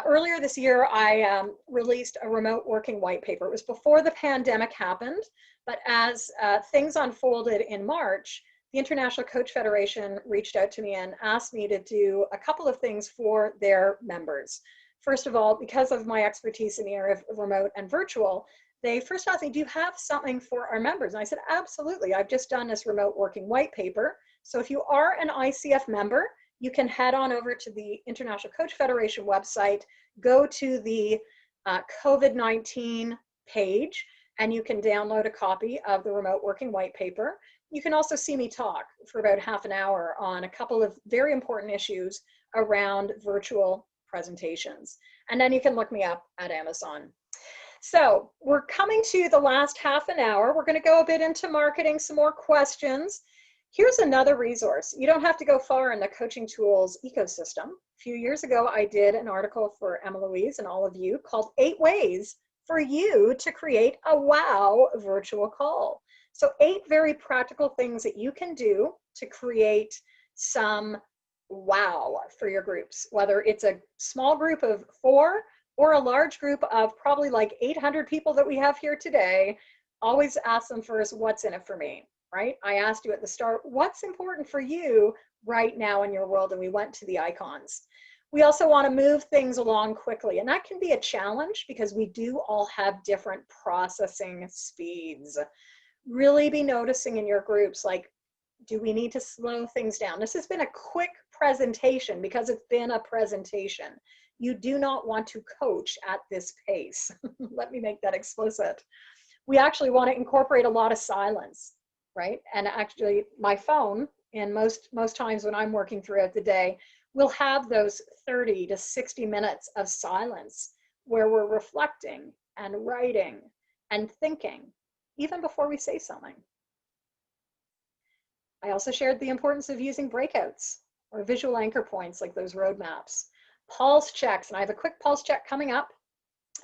earlier this year, I released a remote working white paper. It was before the pandemic happened, but as things unfolded in March, the International Coach Federation reached out to me and asked me to do a couple of things for their members. First of all, because of my expertise in the area of remote and virtual, they first asked me, do you have something for our members? And I said, absolutely. I've just done this remote working white paper. So if you are an ICF member, you can head on over to the International Coach Federation website, go to the COVID-19 page, and you can download a copy of the remote working white paper. You can also see me talk for about half an hour on a couple of very important issues around virtual presentations. And then you can look me up at Amazon. So we're coming to the last half an hour. We're going to go a bit into marketing, some more questions. Here's another resource. You don't have to go far in the coaching tools ecosystem. A few years ago, I did an article for Emma Louise and all of you called 8 Ways for You to Create a Wow Virtual Call. So 8 very practical things that you can do to create some wow for your groups, whether it's a small group of 4 or a large group of probably like 800 people that we have here today. Always ask them first, what's in it for me, right? I asked you at the start, what's important for you right now in your world? And we went to the icons. We also want to move things along quickly. And that can be a challenge because we do all have different processing speeds. Really be noticing in your groups, like, do we need to slow things down? This has been a quick presentation because it's been a presentation. You do not want to coach at this pace. Let me make that explicit. We actually want to incorporate a lot of silence, right? And actually my phone, and most times when I'm working throughout the day, will have those 30 to 60 minutes of silence where we're reflecting and writing and thinking, even before we say something. I also shared the importance of using breakouts or visual anchor points like those roadmaps. Pulse checks, and I have a quick pulse check coming up,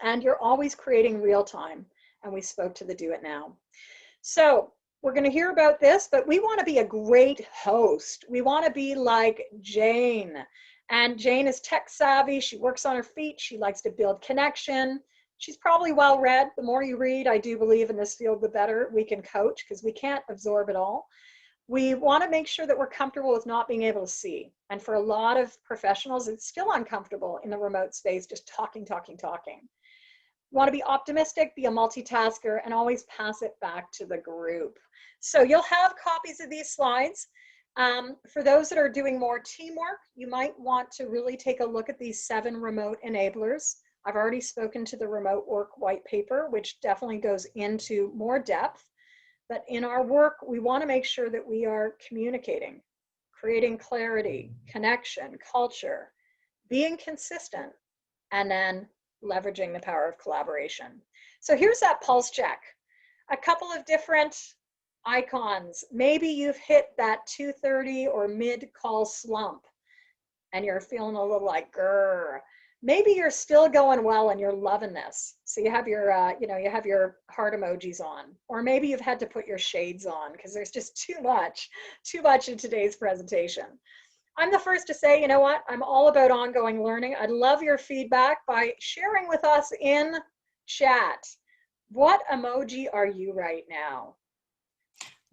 and you're always creating real time, and we spoke to the do it now. So we're going to hear about this, but we want to be a great host. We want to be like Jane, and Jane is tech savvy. She works on her feet. She likes to build connection. She's probably well read. The more you read, I do believe in this field, the better we can coach, because we can't absorb it all. We want to make sure that we're comfortable with not being able to see. And for a lot of professionals, it's still uncomfortable in the remote space, just talking. Want to be optimistic, be a multitasker, and always pass it back to the group. So you'll have copies of these slides. For those that are doing more teamwork, you might want to really take a look at these 7 remote enablers. I've already spoken to the remote work white paper, which definitely goes into more depth. But in our work, we want to make sure that we are communicating, creating clarity, connection, culture, being consistent, and then leveraging the power of collaboration. So here's that pulse check. A couple of different icons. Maybe you've hit that 2:30 or mid-call slump and you're feeling a little like grr. Maybe you're still going well and you're loving this. So you have your, you have your heart emojis on, or maybe you've had to put your shades on because there's just too much in today's presentation. I'm the first to say, you know what? I'm all about ongoing learning. I'd love your feedback by sharing with us in chat. What emoji are you right now?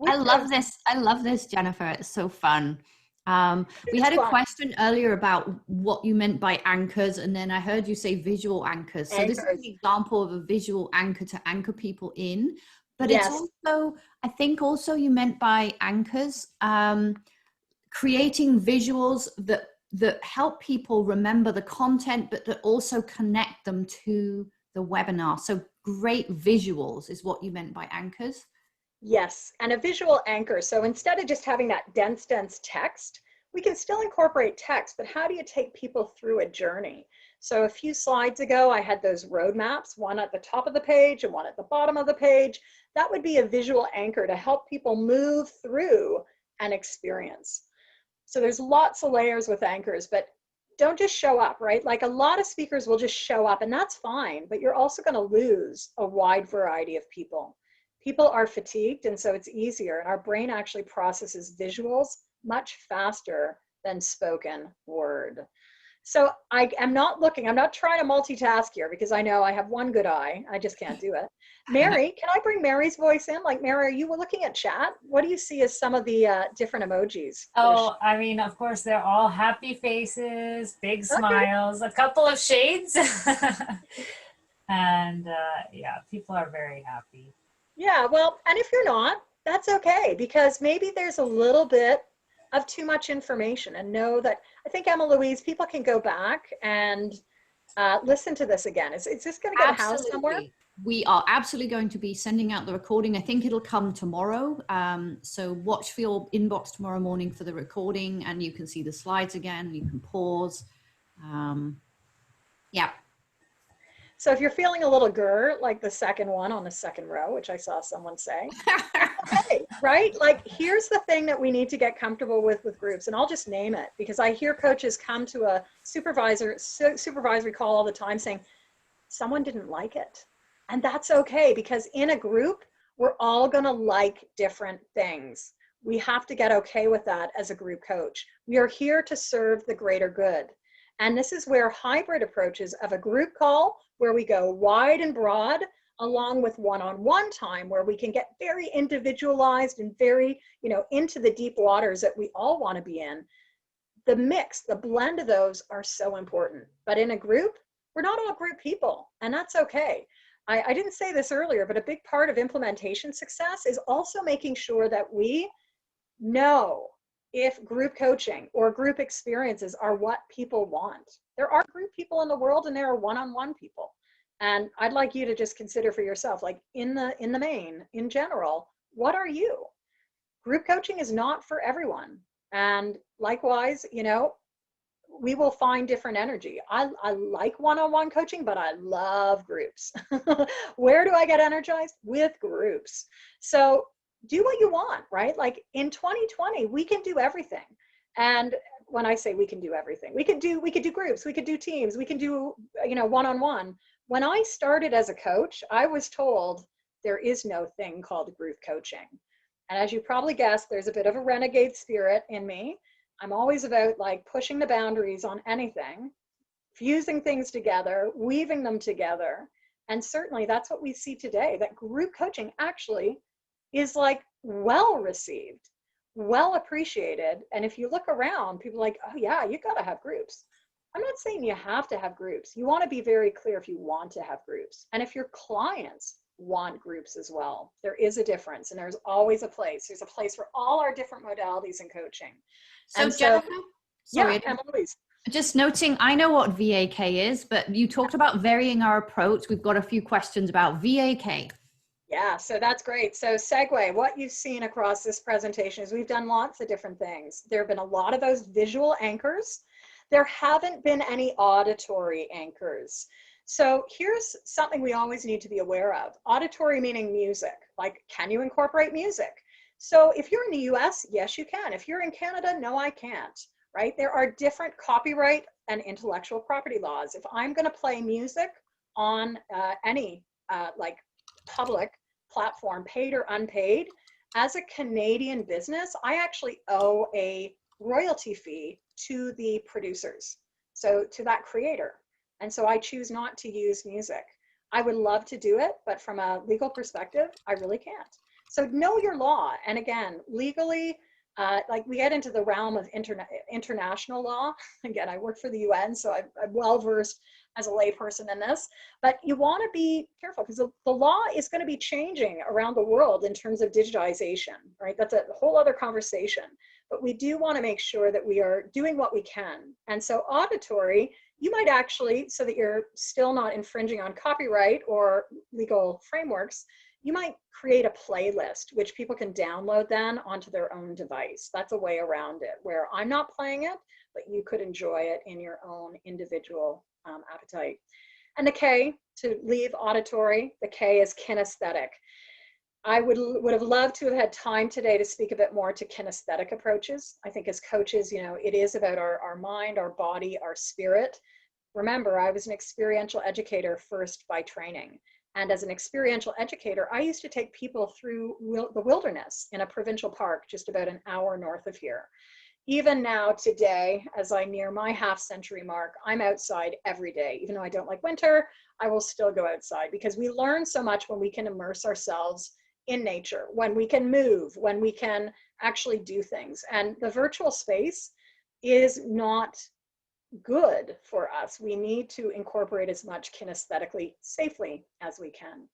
I love this, Jennifer. It's so fun. We had a question earlier about what you meant by anchors, and then I heard you say visual anchors. So this is an example of a visual anchor to anchor people in, but it's also, I think also you meant by anchors, creating visuals that help people remember the content, but that also connect them to the webinar. So great visuals is what you meant by anchors. Yes, and a visual anchor. So instead of just having that dense text, we can still incorporate text, but how do you take people through a journey? So a few slides ago, I had those roadmaps, one at the top of the page and one at the bottom of the page. That would be a visual anchor to help people move through an experience. So there's lots of layers with anchors, but don't just show up, right? Like a lot of speakers will just show up, and that's fine, but you're also going to lose a wide variety of people. People are fatigued, and so it's easier, and our brain actually processes visuals much faster than spoken word. So I'm not trying to multitask here because I know I have one good eye. I just can't do it. Mary, can I bring Mary's voice in? Like, Mary, are you looking at chat? What do you see as some of the different emojis? Oh, I mean, of course, they're all happy faces, big smiles, a couple of shades. And yeah, people are very happy. Yeah, well, and if you're not, that's okay, because maybe there's a little bit of too much information, and know that, I think, Emma Louise, people can go back and listen to this again. Is this going to get housed somewhere? We are absolutely going to be sending out the recording. I think it'll come tomorrow. So watch for your inbox tomorrow morning for the recording, and you can see the slides again. You can pause. Yeah. So if you're feeling a little grr, like the second one on the second row, which I saw someone say, okay, right? Like, here's the thing that we need to get comfortable with groups, and I'll just name it because I hear coaches come to a supervisory call all the time saying, someone didn't like it. And that's okay, because in a group, we're all gonna like different things. We have to get okay with that as a group coach. We are here to serve the greater good. And this is where hybrid approaches of a group call, where we go wide and broad, along with one-on-one time, where we can get very individualized and very, into the deep waters that we all want to be in. The mix, the blend of those are so important. But in a group, we're not all group people, and that's okay. I didn't say this earlier, but a big part of implementation success is also making sure that we know if group coaching or group experiences are what people want. There are group people in the world, and there are one-on-one people. And I'd like you to just consider for yourself, like in the main, in general, what are you? Group coaching is not for everyone. And likewise, we will find different energy. I like one-on-one coaching, but I love groups. Where do I get energized? With groups. So do what you want, right? Like in 2020, we can do everything. And when I say we can do everything, we could do groups, we could do teams, we can do, one-on-one. When I started as a coach, I was told there is no thing called group coaching. And as you probably guessed, there's a bit of a renegade spirit in me. I'm always about like pushing the boundaries on anything, fusing things together, weaving them together. And certainly that's what we see today, that group coaching actually is like well received, well appreciated. And if you look around, people are like, oh yeah, you gotta have groups. I'm not saying you have to have groups. You wanna be very clear if you want to have groups. And if your clients want groups as well, there is a difference, and there's always a place. There's a place for all our different modalities in coaching. So Jennifer, sorry, Emma Louise. Just noting, I know what VAK is, but you talked about varying our approach. We've got a few questions about VAK. Yeah, so that's great. So segue, what you've seen across this presentation is we've done lots of different things. There have been a lot of those visual anchors. There haven't been any auditory anchors. So here's something we always need to be aware of. Auditory meaning music, like can you incorporate music? So if you're in the US, yes, you can. If you're in Canada, no, I can't, right? There are different copyright and intellectual property laws. If I'm gonna play music on any like public platform, paid or unpaid, as a Canadian business, I actually owe a royalty fee to the producers, so to that creator. And so I choose not to use music. I would love to do it, but from a legal perspective, I really can't. So know your law. And again, legally, like we get into the realm of international law. Again, I work for the UN, so I'm well versed as a layperson in this, but you want to be careful because the law is going to be changing around the world in terms of digitization, right? That's a whole other conversation, but we do want to make sure that we are doing what we can. And so auditory, you might actually, so that you're still not infringing on copyright or legal frameworks, you might create a playlist which people can download then onto their own device. That's a way around it where I'm not playing it, but you could enjoy it in your own individual appetite. And the K, to leave auditory, the K is kinesthetic. I would have loved to have had time today to speak a bit more to kinesthetic approaches. I think as coaches, you know, it is about our mind, our body, our spirit. Remember, I was an experiential educator first by training. And as an experiential educator, I used to take people through the wilderness in a provincial park just about an hour north of here. Even now today, as I near my half-century mark, I'm outside every day. Even though I don't like winter, I will still go outside because we learn so much when we can immerse ourselves in nature, when we can move, when we can actually do things. And the virtual space is not good for us. We need to incorporate as much kinesthetically safely as we can.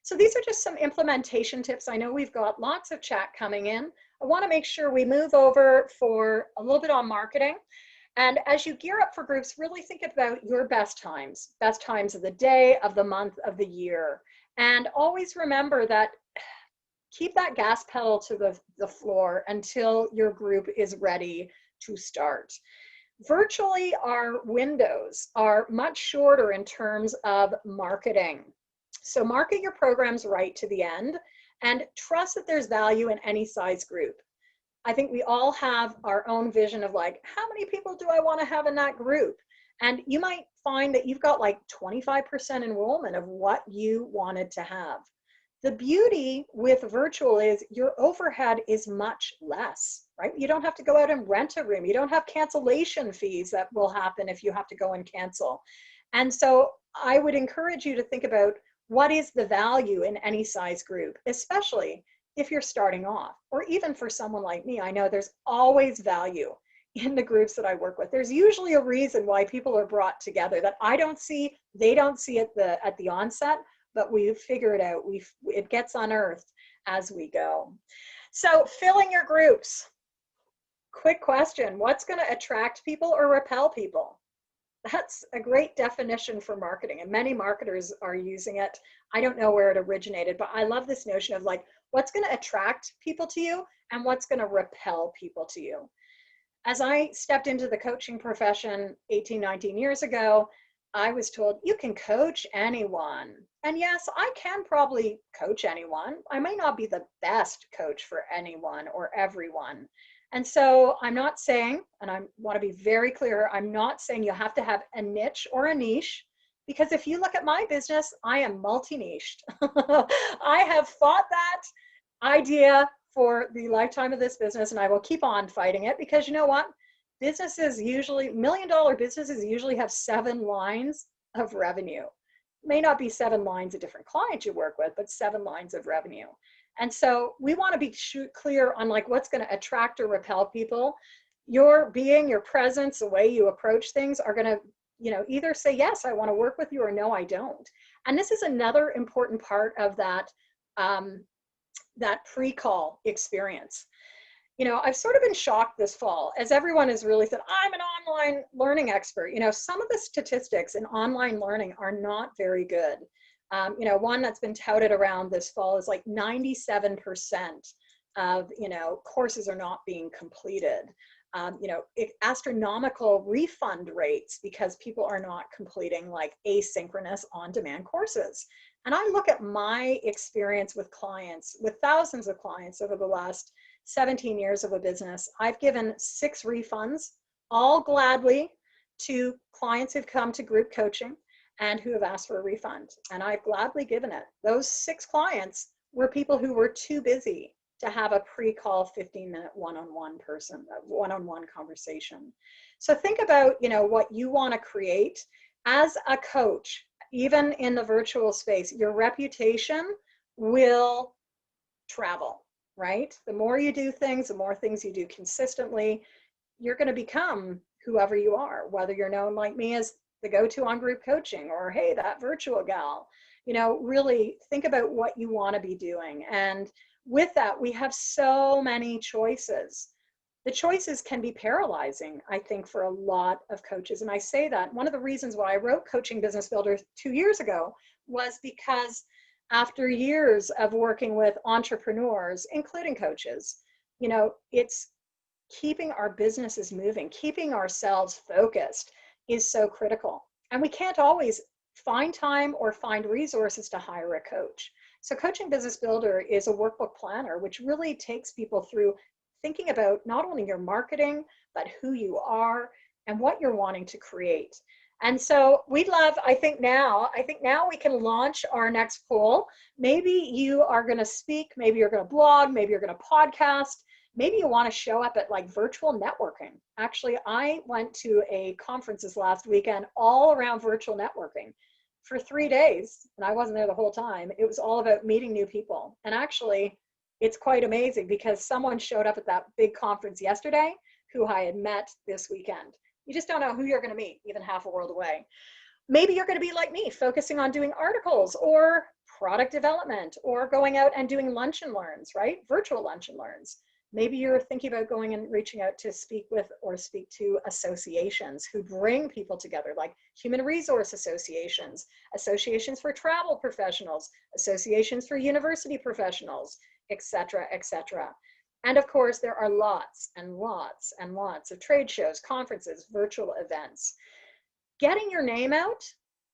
So these are just some implementation tips. I know we've got lots of chat coming in. I want to make sure we move over for a little bit on marketing. And as you gear up for groups, really think about your best times of the day, of the month, of the year. And always remember that keep that gas pedal to the floor until your group is ready to start. Virtually, our windows are much shorter in terms of marketing. So market your programs right to the end and trust that there's value in any size group. I think we all have our own vision of like, how many people do I want to have in that group? And you might find that you've got like 25% enrollment of what you wanted to have. The beauty with virtual is your overhead is much less, right? You don't have to go out and rent a room. You don't have cancellation fees that will happen if you have to go and cancel. And so I would encourage you to think about what is the value in any size group, especially if you're starting off, or even for someone like me. I know there's always value in the groups that I work with. There's usually a reason why people are brought together that I don't see, they don't see at the onset, but we figure it out. It gets unearthed as we go. So filling your groups. Quick question, what's going to attract people or repel people? That's a great definition for marketing, and many marketers are using it. I don't know where it originated, but I love this notion of like, what's going to attract people to you and what's going to repel people to you. As I stepped into the coaching profession 18, 19 years ago, I was told you can coach anyone. And yes, I can probably coach anyone. I may not be the best coach for anyone or everyone. And so I'm not saying, and I want to be very clear, I'm not saying you have to have a niche or a niche, because if you look at my business, I am multi-niched. I have fought that idea for the lifetime of this business, and I will keep on fighting it because you know what? Businesses usually, $1 million businesses usually have 7 lines of revenue. May not be 7 lines of different clients you work with, but 7 lines of revenue. And so we want to be clear on like what's going to attract or repel people. Your being, your presence, the way you approach things are going to, you know, either say, yes, I want to work with you, or no, I don't. And this is another important part of that, that pre-call experience. You know, I've sort of been shocked this fall as everyone has really said, I'm an online learning expert. You know, some of the statistics in online learning are not very good. One that's been touted around this fall is like 97% of, courses are not being completed. Astronomical refund rates because people are not completing like asynchronous on-demand courses. And I look at my experience with clients, with thousands of clients over the last 17 years of a business. I've given 6 refunds, all gladly, to clients who've come to group coaching and who have asked for a refund. And I've gladly given it. Those 6 clients were people who were too busy to have a pre-call 15-minute one-on-one conversation. So think about, what you want to create as a coach, even in the virtual space. Your reputation will travel, right? The more you do things, the more things you do consistently, you're going to become whoever you are, whether you're known like me as the go-to on group coaching, or hey, that virtual gal. Really think about what you want to be doing. And with that, we have so many choices. The choices can be paralyzing, I think, for a lot of coaches. And I say that one of the reasons why I wrote Coaching Business Builder 2 years ago was because after years of working with entrepreneurs, including coaches, it's keeping our businesses moving, keeping ourselves focused is so critical. And we can't always find time or find resources to hire a coach. So Coaching Business Builder is a workbook planner, which really takes people through thinking about not only your marketing, but who you are and what you're wanting to create. And so we'd love, I think now we can launch our next poll. Maybe you are going to speak, maybe you're going to blog, maybe you're going to podcast, maybe you want to show up at like virtual networking. Actually, I went to a conference this last weekend all around virtual networking for 3 days, and I wasn't there the whole time. It was all about meeting new people. And actually, it's quite amazing because someone showed up at that big conference yesterday who I had met this weekend. You just don't know who you're going to meet, even half a world away. Maybe you're going to be like me, focusing on doing articles or product development or going out and doing lunch and learns, right? Virtual lunch and learns. Maybe you're thinking about going and reaching out to speak with or speak to associations who bring people together, like human resource associations, associations for travel professionals, associations for university professionals, etc., etc. And of course, there are lots and lots and lots of trade shows, conferences, virtual events. Getting your name out,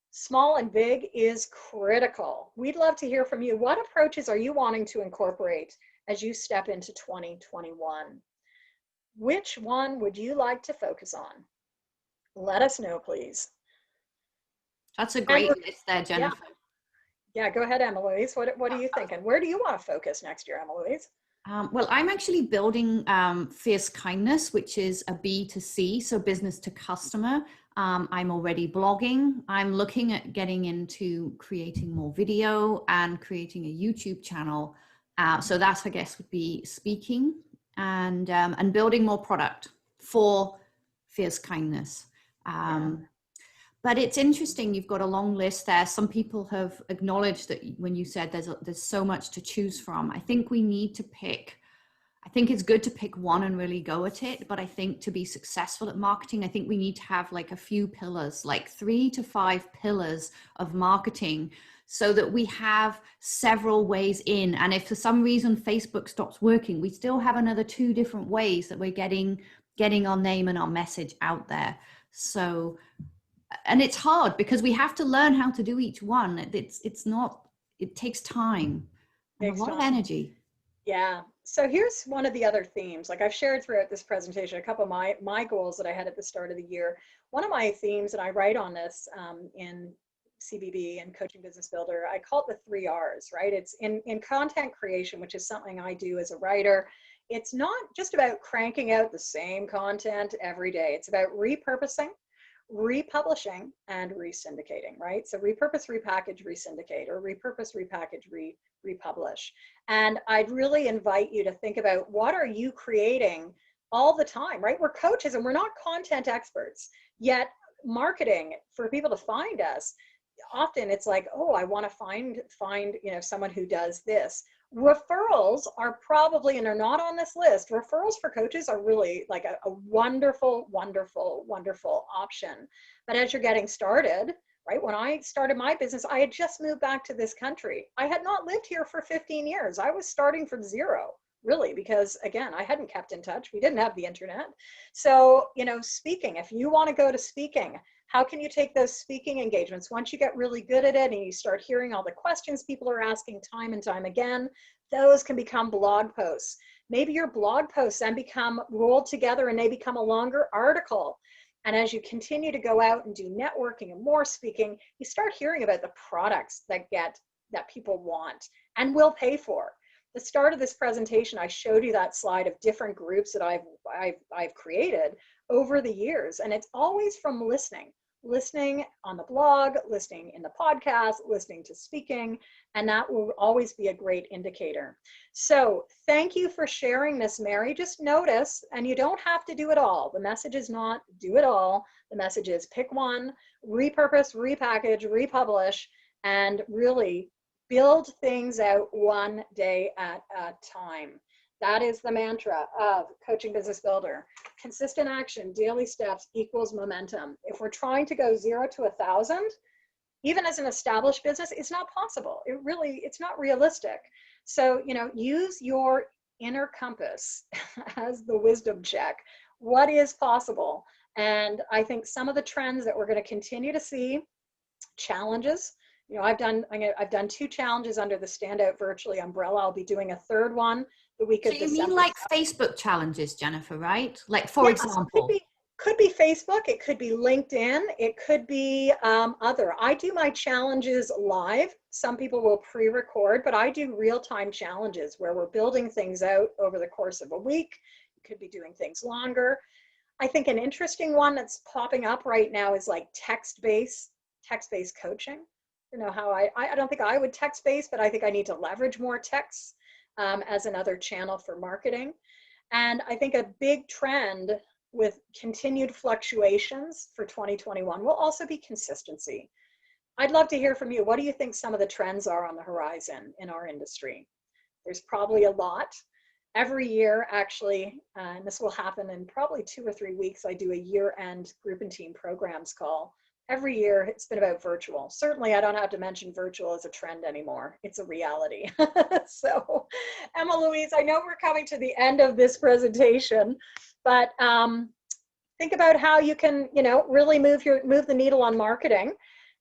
small and big, is critical. We'd love to hear from you. What approaches are you wanting to incorporate as you step into 2021? Which one would you like to focus on? Let us know, please. That's a great list there, Jennifer. Yeah, go ahead, Emma-Louise. What are you thinking? Where do you want to focus next year, Emma-Louise? Well, I'm actually building Fierce Kindness, which is a B2C, so business to customer. I'm already blogging. I'm looking at getting into creating more video and creating a YouTube channel. So that, I guess, would be speaking and building more product for Fierce Kindness. But it's interesting, you've got a long list there. Some people have acknowledged that when you said there's so much to choose from. I think we need to pick, I think it's good to pick one and really go at it. But I think to be successful at marketing, I think we need to have like a few pillars, like 3 to 5 pillars of marketing, so that we have several ways in. And if for some reason Facebook stops working, we still have another 2 different ways that we're getting our name and our message out there. So, and it's hard because we have to learn how to do each one. It takes time and a lot of energy. Yeah. So here's one of the other themes. Like I've shared throughout this presentation, a couple of my goals that I had at the start of the year. One of my themes, and I write on this in CBB and Coaching Business Builder, I call it the 3 R's, right? It's in content creation, which is something I do as a writer. It's not just about cranking out the same content every day. It's about repurposing, republishing, and resyndicating, right? So repurpose, repackage, resyndicate, or repurpose, repackage, republish. And I'd really invite you to think about, what are you creating all the time, right? We're coaches and we're not content experts, yet marketing, for people to find us, often it's like, oh, I want to find someone who does this. Referrals are probably, and they're not on this list, referrals for coaches are really like a wonderful, wonderful, wonderful option. But as you're getting started, right? When I started my business, I had just moved back to this country. I had not lived here for 15 years. I was starting from zero, really, because again, I hadn't kept in touch. We didn't have the internet. So, speaking, if you want to go to speaking, how can you take those speaking engagements? Once you get really good at it and you start hearing all the questions people are asking time and time again, those can become blog posts. Maybe your blog posts then become rolled together and they become a longer article. And as you continue to go out and do networking and more speaking, you start hearing about the products that people want and will pay for. The start of this presentation, I showed you that slide of different groups that I've created over the years, and it's always from listening on the blog, listening in the podcast, listening to speaking, and that will always be a great indicator. So thank you for sharing this, Mary. Just notice, and you don't have to do it all. The message is not do it all. The message is pick one, repurpose, repackage, republish, and really build things out one day at a time. That is the mantra of Coaching Business Builder. Consistent action, daily steps equals momentum. If we're trying to go 0 to 1,000, even as an established business, it's not possible. It's not realistic. So, use your inner compass as the wisdom check. What is possible? And I think some of the trends that we're going to continue to see, challenges. I've done 2 challenges under the Stand Out Virtually umbrella. I'll be doing a 3rd one the week of December. So you mean like Facebook challenges, Jennifer, right? Like, for example. Could be Facebook, it could be LinkedIn, it could be other. I do my challenges live. Some people will pre-record, but I do real-time challenges where we're building things out over the course of a week. You could be doing things longer. I think an interesting one that's popping up right now is like text-based coaching. How I don't think I would text-based, but I think I need to leverage more texts as another channel for marketing. And I think a big trend with continued fluctuations for 2021 will also be consistency. I'd love to hear from you. What do you think some of the trends are on the horizon in our industry? There's probably a lot. Every year, actually, and this will happen in probably 2 or 3 weeks, I do a year-end group and team programs call. Every year, it's been about virtual. Certainly, I don't have to mention virtual as a trend anymore. It's a reality. So, Emma Louise, I know we're coming to the end of this presentation, but think about how you can, really move the needle on marketing.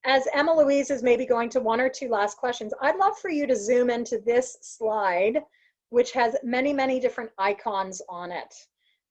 As Emma Louise is maybe going to 1 or 2 last questions, I'd love for you to zoom into this slide, which has many, many different icons on it.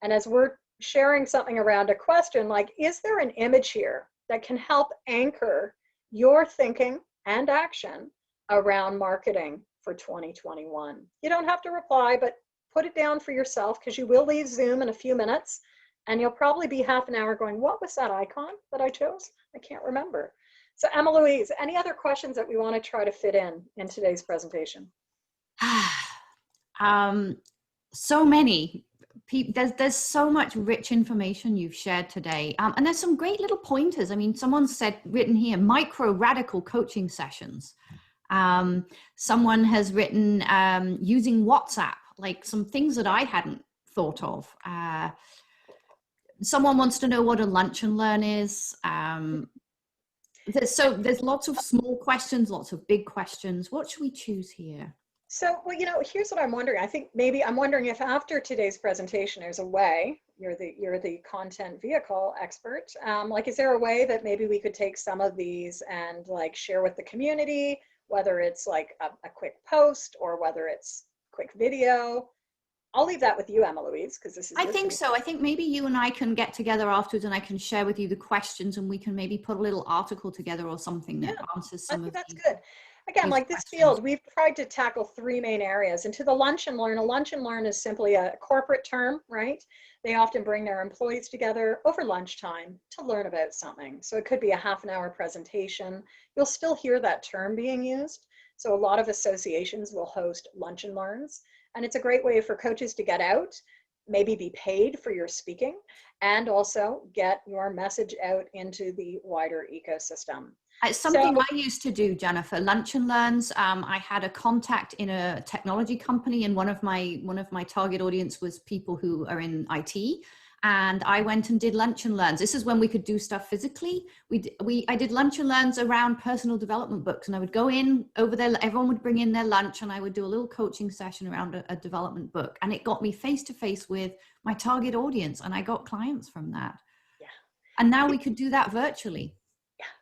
And as we're sharing something around a question, like, is there an image here that can help anchor your thinking and action around marketing for 2021? You don't have to reply, but put it down for yourself, because you will leave Zoom in a few minutes and you'll probably be half an hour going, what was that icon that I chose? I can't remember. So Emma Louise, any other questions that we want to try to fit in today's presentation? So many. There's so much rich information you've shared today. And there's some great little pointers. I mean, someone written here, micro radical coaching sessions. Someone has written using WhatsApp, like some things that I hadn't thought of. Someone wants to know what a lunch and learn is. There's lots of small questions, lots of big questions. What should we choose here? So, well, here's what I'm wondering. I think maybe I'm wondering if after today's presentation, there's a way, you're the content vehicle expert. Is there a way that maybe we could take some of these and like share with the community, whether it's like a quick post or whether it's quick video? I'll leave that with you, Emma Louise, because this is. I think so. I think maybe you and I can get together afterwards and I can share with you the questions and we can maybe put a little article together or something that answers some of these. I think that's good. Again, like this field, we've tried to tackle 3 main areas. And to the lunch and learn, a lunch and learn is simply a corporate term, right? They often bring their employees together over lunchtime to learn about something. So it could be a half an hour presentation. You'll still hear that term being used. So a lot of associations will host lunch and learns. And it's a great way for coaches to get out, maybe be paid for your speaking, and also get your message out into the wider ecosystem. It's something I used to do, Jennifer, lunch and learns. I had a contact in a technology company, and one of my target audience was people who are in IT. and I went and did lunch and learns. This is when we could do stuff physically. I did lunch and learns around personal development books, and I would go in over there, everyone would bring in their lunch, and I would do a little coaching session around a development book, and it got me face to face with my target audience, and I got clients from that. Yeah. And now we could do that virtually.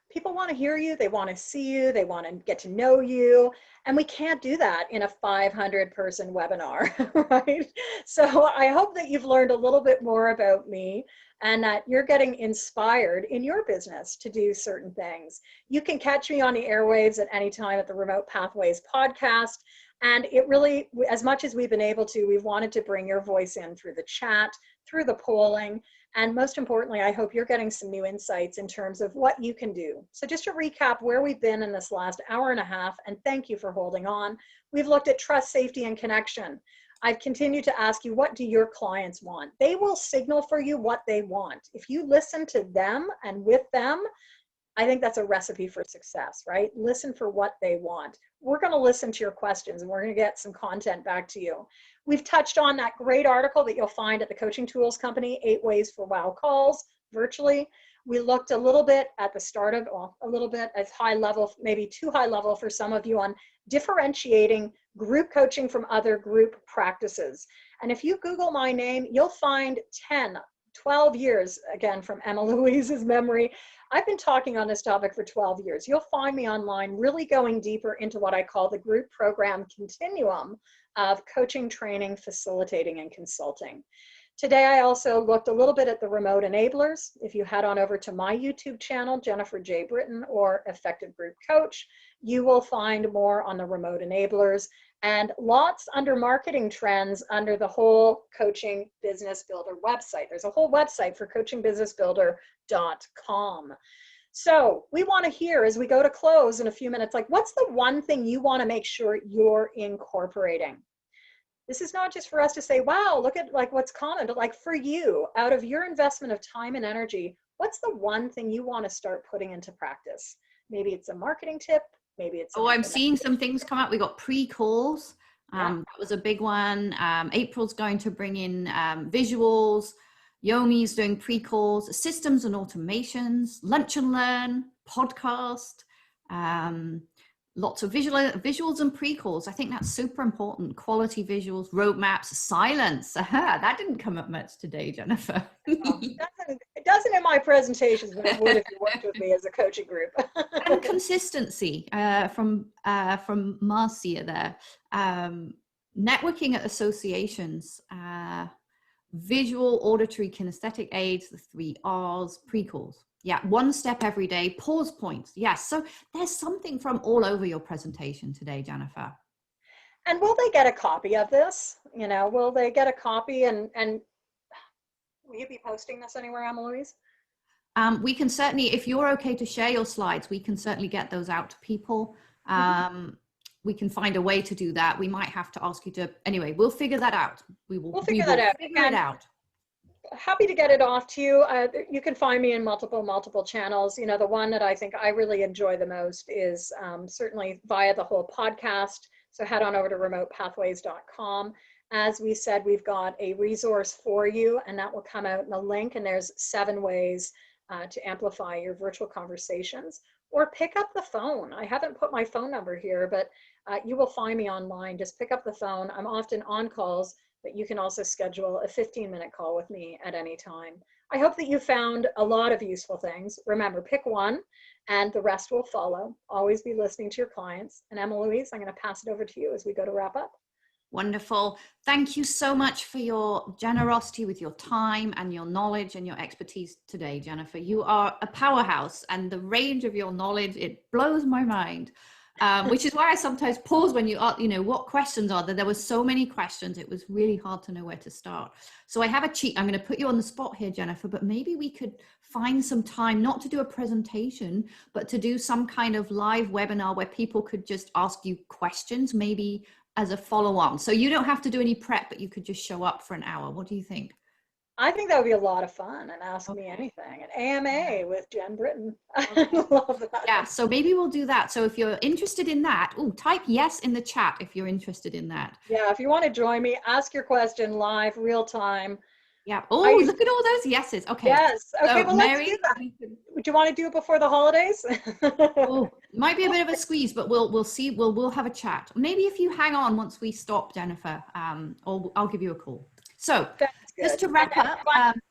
People want to hear you, they want to see you, they want to get to know you, and we can't do that in a 500-person webinar, right? So I hope that you've learned a little bit more about me and that you're getting inspired in your business to do certain things. You can catch me on the airwaves at any time at the Remote Pathways podcast. And it really, as much as we've been able to, we've wanted to bring your voice in through the chat, through the polling, and most importantly, I hope you're getting some new insights in terms of what you can do. So just to recap where we've been in this last hour and a half, and thank you for holding on. We've looked at trust, safety, and connection. I've continued to ask you, what do your clients want? They will signal for you what they want. If you listen to them and with them, I think that's a recipe for success, right? Listen for what they want. We're going to listen to your questions, and we're going to get some content back to you. We've touched on that great article that you'll find at the Coaching Tools Company, 8 Ways for Wow Calls virtually. We looked a little bit at the start of, well, a little bit as high level, maybe too high level for some of you, on differentiating group coaching from other group practices. And if you Google my name, you'll find 10, 12 years, again, from Emma Louise's memory. I've been talking on this topic for 12 years. You'll find me online really going deeper into what I call the group program continuum of coaching, training, facilitating, and consulting. Today, I also looked a little bit at the remote enablers. If you head on over to my YouTube channel, Jennifer J. Britton, or Effective Group Coach, you will find more on the remote enablers and lots under marketing trends under the whole Coaching Business Builder website. There's a whole website for coachingbusinessbuilder.com. So we want to hear, as we go to close in a few minutes, like, what's the one thing you want to make sure you're incorporating? This is not just for us to say, wow, look at like what's common, but like for you, out of your investment of time and energy, what's the one thing you want to start putting into practice? Maybe it's a marketing tip. Maybe it's. Oh, I'm seeing some things come up. We got pre-calls. That was a big one. April's going to bring in visuals. Yomi's doing pre-calls, systems and automations, lunch and learn, podcast, lots of visuals and pre-calls. I think that's super important. Quality visuals, roadmaps, silence. Aha, that didn't come up much today, Jennifer. It doesn't in my presentations, but it would if you worked with me as a coaching group. And consistency from Marcia there. Networking at associations, visual, auditory, kinesthetic aids, the 3 R's, pre-calls. Yeah, 1 step every day, pause points. Yes, so there's something from all over your presentation today, Jennifer. And will they get a copy of this? You know, will they get a copy, and will you be posting this anywhere, Emma Louise? We can certainly, if you're okay to share your slides, we can certainly get those out to people. We can find a way to do that. We might have to ask you to, anyway, we'll figure that out. We'll figure it out. Happy to get it off to you. You can find me in multiple channels. You know, the one that I think I really enjoy the most is certainly via the whole podcast. So head on over to remotepathways.com. As we said, we've got a resource for you, and that will come out in the link. And there's 7 ways to amplify your virtual conversations, or pick up the phone. I haven't put my phone number here, but you will find me online. Just pick up the phone. I'm often on calls, but you can also schedule a 15-minute call with me at any time. I hope that you found a lot of useful things. Remember, pick one and the rest will follow. Always be listening to your clients. And Emma Louise, I'm going to pass it over to you as we go to wrap up. Wonderful. Thank you so much for your generosity with your time and your knowledge and your expertise today, Jennifer. You are a powerhouse, and the range of your knowledge, it blows my mind. Which is why I sometimes pause when you ask, you know, what questions are there? There were so many questions. It was really hard to know where to start. So I have a cheat. I'm going to put you on the spot here, Jennifer, but maybe we could find some time, not to do a presentation, but to do some kind of live webinar where people could just ask you questions, maybe as a follow-on. So you don't have to do any prep, but you could just show up for an hour. What do you think? I think that would be a lot of fun, and ask me anything. An AMA with Jen Britton. I love that. Yeah, so maybe we'll do that. So if you're interested in that, type yes in the chat if you're interested in that. Yeah, if you want to join me, ask your question live, real time. Yeah. Oh, look at all those yeses. Okay. Yes. Okay, So well, let's do Mary, that. Do you want to do it before the holidays? oh, might be a bit of a squeeze, but we'll see. We'll have a chat. Maybe if you hang on once we stop, Jennifer, or I'll give you a call. So That's just good. to wrap And up, everyone,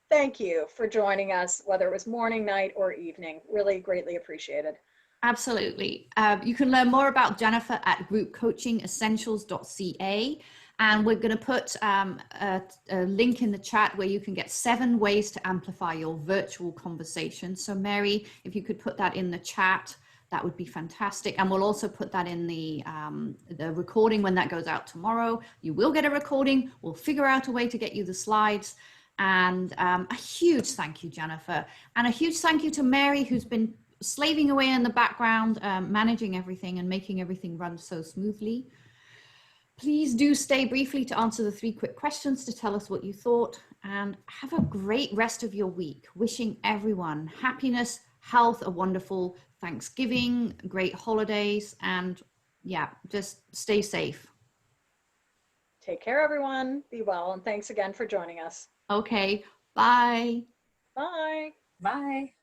thank you for joining us, whether it was morning, night, or evening. Really greatly appreciated. absolutely. You can learn more about Jennifer at groupcoachingessentials.ca. And we're going to put a link in the chat where you can get 7 ways to amplify your virtual conversation. So Mary, if you could put that in the chat, that would be fantastic. And we'll also put that in the recording when that goes out tomorrow. You will get a recording. We'll figure out a way to get you the slides. And a huge thank you, Jennifer. And a huge thank you to Mary, who's been slaving away in the background, managing everything and making everything run so smoothly. Please do stay briefly to answer the 3 quick questions to tell us what you thought, and have a great rest of your week. Wishing everyone happiness, health, a wonderful Thanksgiving, great holidays, and yeah, just stay safe. Take care, everyone. Be well. And thanks again for joining us. Okay, bye. Bye. Bye.